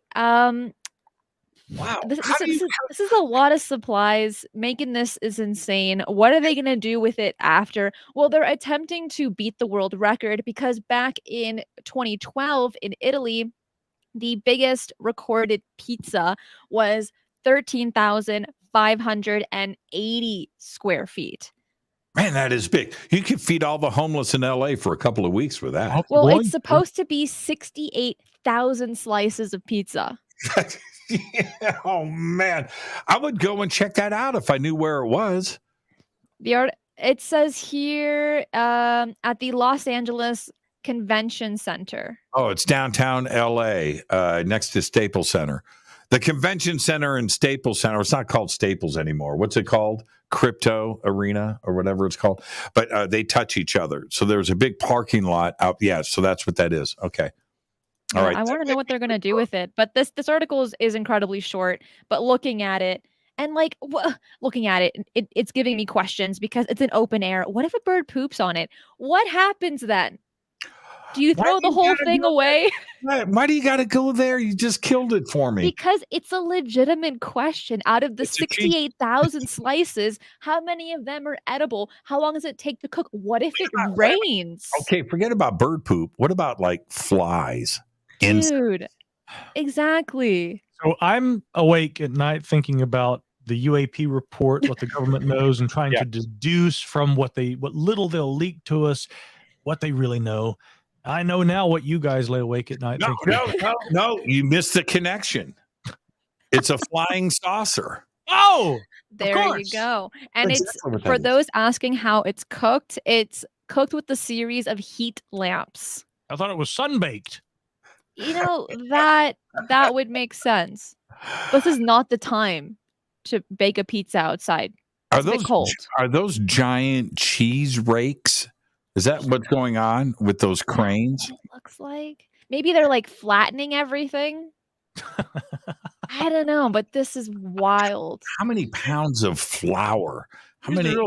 Wow. This is a lot of supplies. Making this is insane. What are they going to do with it after? Well, they're attempting to beat the world record because back in 2012 in Italy, the biggest recorded pizza was 13,580 square feet. Man, that is big. You could feed all the homeless in LA for a couple of weeks with that. Well, it's supposed to be 68,000 slices of pizza. Yeah, oh man, I would go and check that out if I knew where it was. It says here at the Los Angeles Convention Center. Oh, it's downtown LA, next to Staples Center. The Convention Center and Staples Center. It's not called Staples anymore. What's it called? Crypto Arena or whatever it's called. But they touch each other. So there's a big parking lot out. Yeah, so that's what that is. Okay. All right. I want to know what they're going to do with it. But this article is incredibly short. But looking at it, and it's giving me questions because it's an open air. What if a bird poops on it? What happens then? Do you throw the whole thing away? Why do you got to go there? You just killed it for me. Because it's a legitimate question. Out of the 68,000 slices, how many of them are edible? How long does it take to cook? What if it rains? Okay, forget about bird poop. What about like flies? Dude, exactly. So I'm awake at night thinking about the UAP report, what the government knows, and trying to deduce from what little they'll leak to us, what they really know. I know now what you guys lay awake at night thinking. No, you missed the connection. It's a flying saucer. Oh, there you go. And it's for those asking how it's cooked with a series of heat lamps. I thought it was sun-baked. You know, that would make sense. This is not the time to bake a pizza outside. It's a bit cold. Are those giant cheese rakes? Is that what's going on with those cranes? It looks like maybe they're like flattening everything. I don't know, but this is wild. How many pounds of flour? How many? This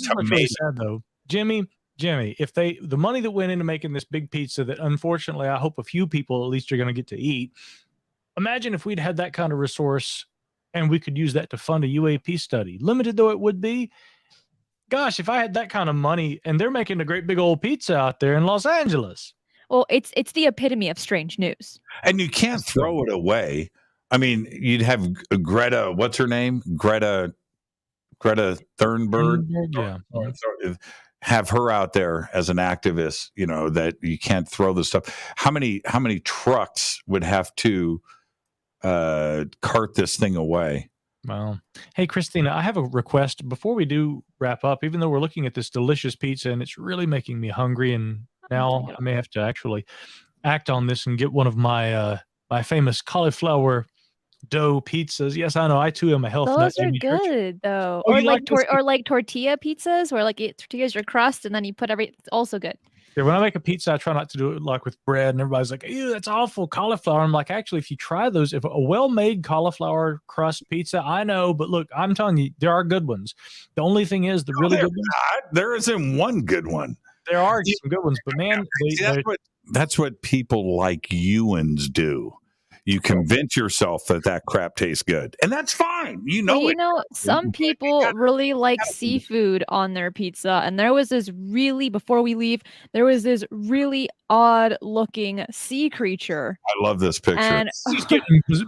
is what's really sad, though, Jimmy, if the money that went into making this big pizza that unfortunately I hope a few people at least are going to get to eat. Imagine if we'd had that kind of resource and we could use that to fund a UAP study, limited though it would be. Gosh, if I had that kind of money, and they're making a great big old pizza out there in Los Angeles. Well, it's the epitome of strange news. And you can't throw it away. I mean, you'd have Greta, what's her name? Greta Thunberg. Yeah. Have her out there as an activist, you know, that you can't throw this stuff. How many trucks would have to cart this thing away? Well, hey, Christina, I have a request before we do wrap up, even though we're looking at this delicious pizza and it's really making me hungry. And now I may have to actually act on this and get one of my my famous cauliflower dough pizzas. Yes, I know. I too am a health nut. Those are good though. Oh, or like tortilla pizzas where like tortillas your crust and then you put it's also good. Yeah, when I make a pizza, I try not to do it like with bread, and everybody's like, ew, that's awful, cauliflower. I'm like, actually, if you try those, if a well-made cauliflower crust pizza, I know, but look, I'm telling you, there are good ones. The only thing is there isn't one good one. There are some good ones, but man, See, that's what people like Ewans do. You convince yourself that crap tastes good, and that's fine. Some people really like seafood on their pizza, and before we leave, there was this really odd-looking sea creature. I love this picture. And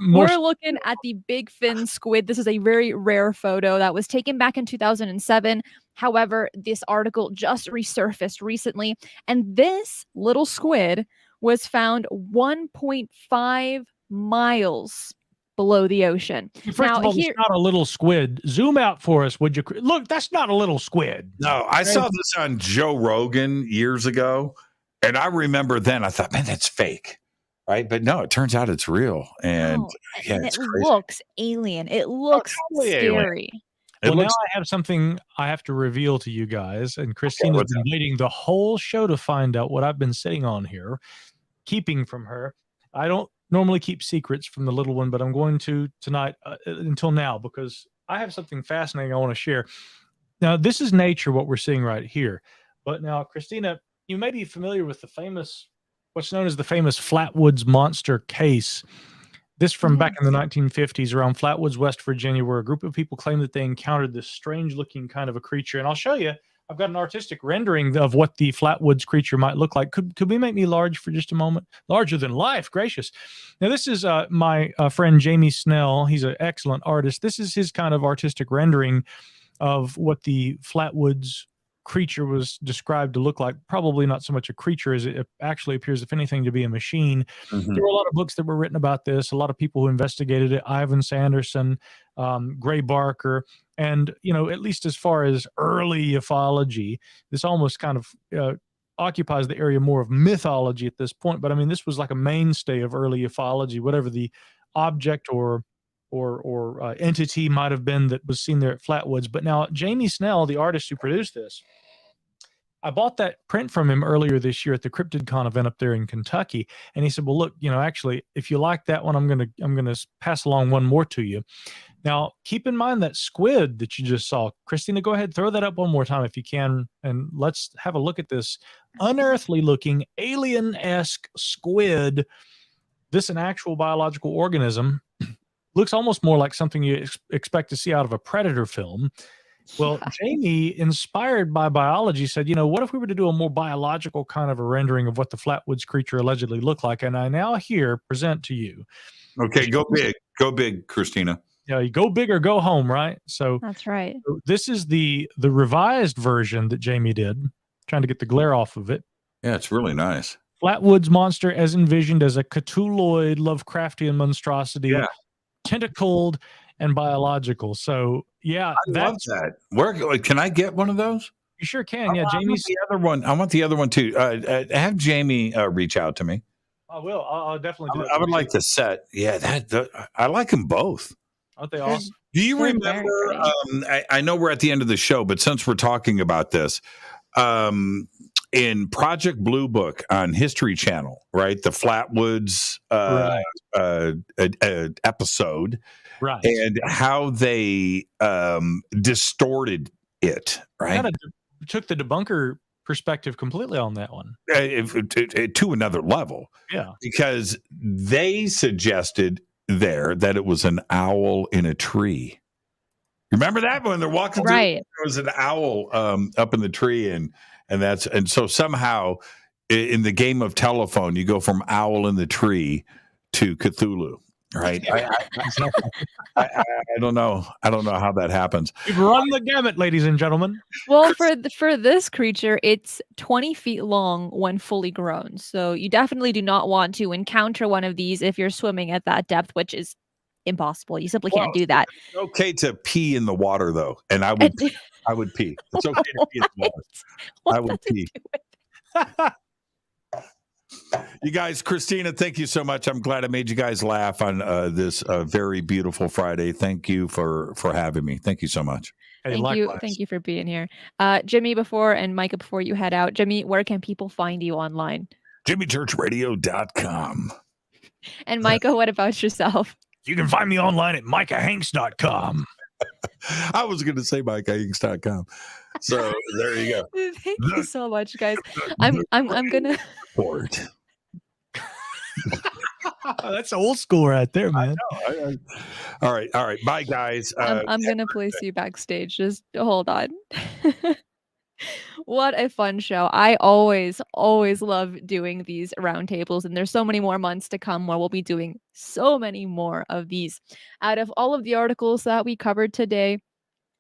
more. we're looking at the big fin squid. This is a very rare photo that was taken back in 2007. However, this article just resurfaced recently, and this little squid was found 1.5 miles below the ocean. First of all, it's not a little squid. Zoom out for us, would you? Look, that's not a little squid. No, I saw this on Joe Rogan years ago, and I remember then I thought, man, that's fake, right? But no, it turns out it's real, and and it looks alien. It looks scary. Alien. Well, now I have something I have to reveal to you guys, and Christina's been waiting the whole show to find out what I've been sitting on here, keeping from her. I don't normally keep secrets from the little one, but I'm going to tonight until now, because I have something fascinating I want to share. Now, this is nature, what we're seeing right here. But now, Christina, you may be familiar with what's known as the famous Flatwoods monster case. This from back in the 1950s around Flatwoods, West Virginia, where a group of people claimed that they encountered this strange looking kind of a creature. And I'll show you. I've got an artistic rendering of what the Flatwoods creature might look like. Could we make me large for just a moment? Larger than life, gracious. Now, this is my friend Jamie Snell. He's an excellent artist. This is his kind of artistic rendering of what the Flatwoods creature was described to look like. Probably not so much a creature as it actually appears, if anything, to be a machine. Mm-hmm. There were a lot of books that were written about this, a lot of people who investigated it, Ivan Sanderson, Gray Barker, and, at least as far as early ufology, this almost kind of occupies the area more of mythology at this point. But I mean, this was like a mainstay of early ufology, whatever the object or entity might have been that was seen there at Flatwoods. But now Jamie Snell, the artist who produced this, I bought that print from him earlier this year at the CryptidCon event up there in Kentucky. And he said, well, look, actually, if you like that one, I'm going to pass along one more to you. Now, keep in mind that squid that you just saw. Christina, go ahead, throw that up one more time if you can. And let's have a look at this unearthly looking alien-esque squid. This an actual biological organism. Looks almost more like something you expect to see out of a Predator film. Well, Jamie, inspired by biology, said, what if we were to do a more biological kind of a rendering of what the Flatwoods creature allegedly looked like? And I now present to you. Okay, go big, Christina. Yeah, you go big or go home, right? So that's right. So this is the revised version that Jamie did, trying to get the glare off of it. Yeah, it's really nice. Flatwoods monster as envisioned as a Cthulhuoid Lovecraftian monstrosity, tentacled and biological. So yeah, I love that. Where can I get one of those? You sure can. Yeah, Jamie's the other one. I want the other one too. Have Jamie reach out to me. I will. I'll definitely do that. I would like to set. Yeah, I like them both. Aren't they awesome? Do you remember? I know we're at the end of the show, but since we're talking about this, in Project Blue Book on History Channel, right? The Flatwoods episode, right? And how they distorted it, right? Took the debunker perspective completely on that one to another level. Yeah, because they suggested there that it was an owl in a tree. Remember that when they're walking through, there was an owl up in the tree, and so somehow in the game of telephone you go from owl in the tree to Cthulhu, right? I don't know how that happens. We've run the gamut, ladies and gentlemen. Well, for this creature, it's 20 feet long when fully grown. So you definitely do not want to encounter one of these if you're swimming at that depth, which is impossible. You simply can't do that. It's okay to pee in the water, though, and I would pee. It's okay to pee in the water. I would pee. You guys, Christina, thank you so much. I'm glad I made you guys laugh on this very beautiful Friday. Thank you for having me. Thank you so much. Hey, Thank you for being here. Jimmy, and Micah, before you head out, Jimmy, where can people find you online? JimmyChurchRadio.com. And Micah, what about yourself? You can find me online at MicahHanks.com. I was going to say MicahHanks.com. So there you go. Thank you so much, guys. I'm gonna. Report. That's old school right there, man. All right. Bye, guys. I'm gonna place you backstage. Just hold on. What a fun show. I always love doing these roundtables, and there's so many more months to come where we'll be doing so many more of these. Out of all of the articles that we covered today,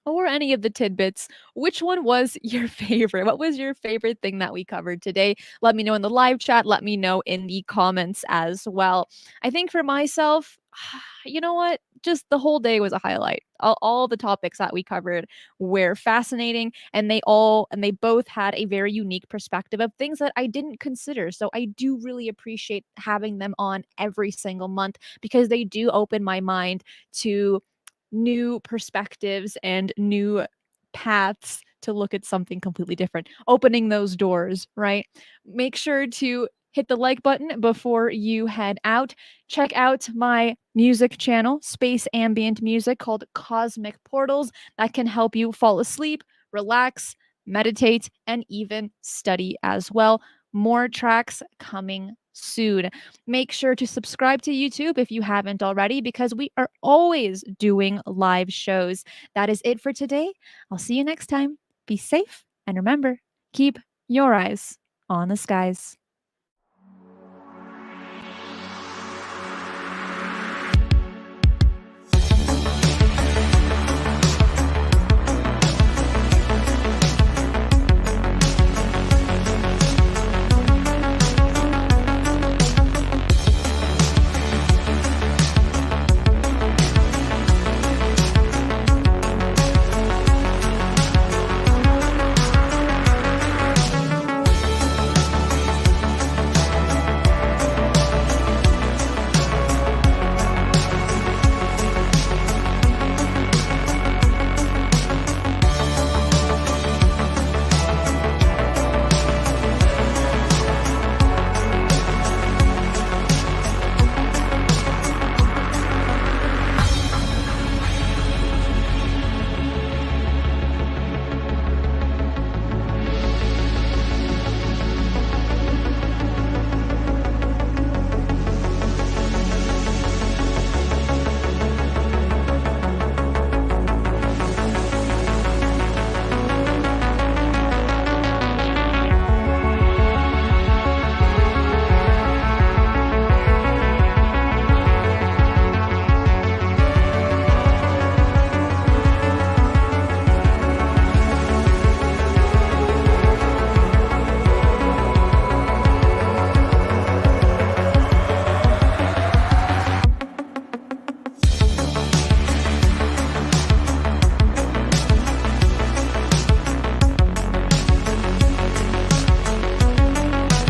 or any of the tidbits, which one was your favorite? What was your favorite thing that we covered today? Let me know in the live chat. Let me know in the comments as well. I think for myself, you know what? Just the whole day was a highlight. All the topics that we covered were fascinating, and they both had a very unique perspective of things that I didn't consider. So I do really appreciate having them on every single month because they do open my mind to new perspectives and new paths to look at something completely different, opening those doors, right? Make sure to hit the like button before you head out. Check out my music channel, Space Ambient Music, called Cosmic Portals, that can help you fall asleep, relax, meditate, and even study as well. More tracks coming soon. Make sure to subscribe to YouTube if you haven't already, because we are always doing live shows. That is it for today. I'll see you next time. Be safe, and remember, keep your eyes on the skies.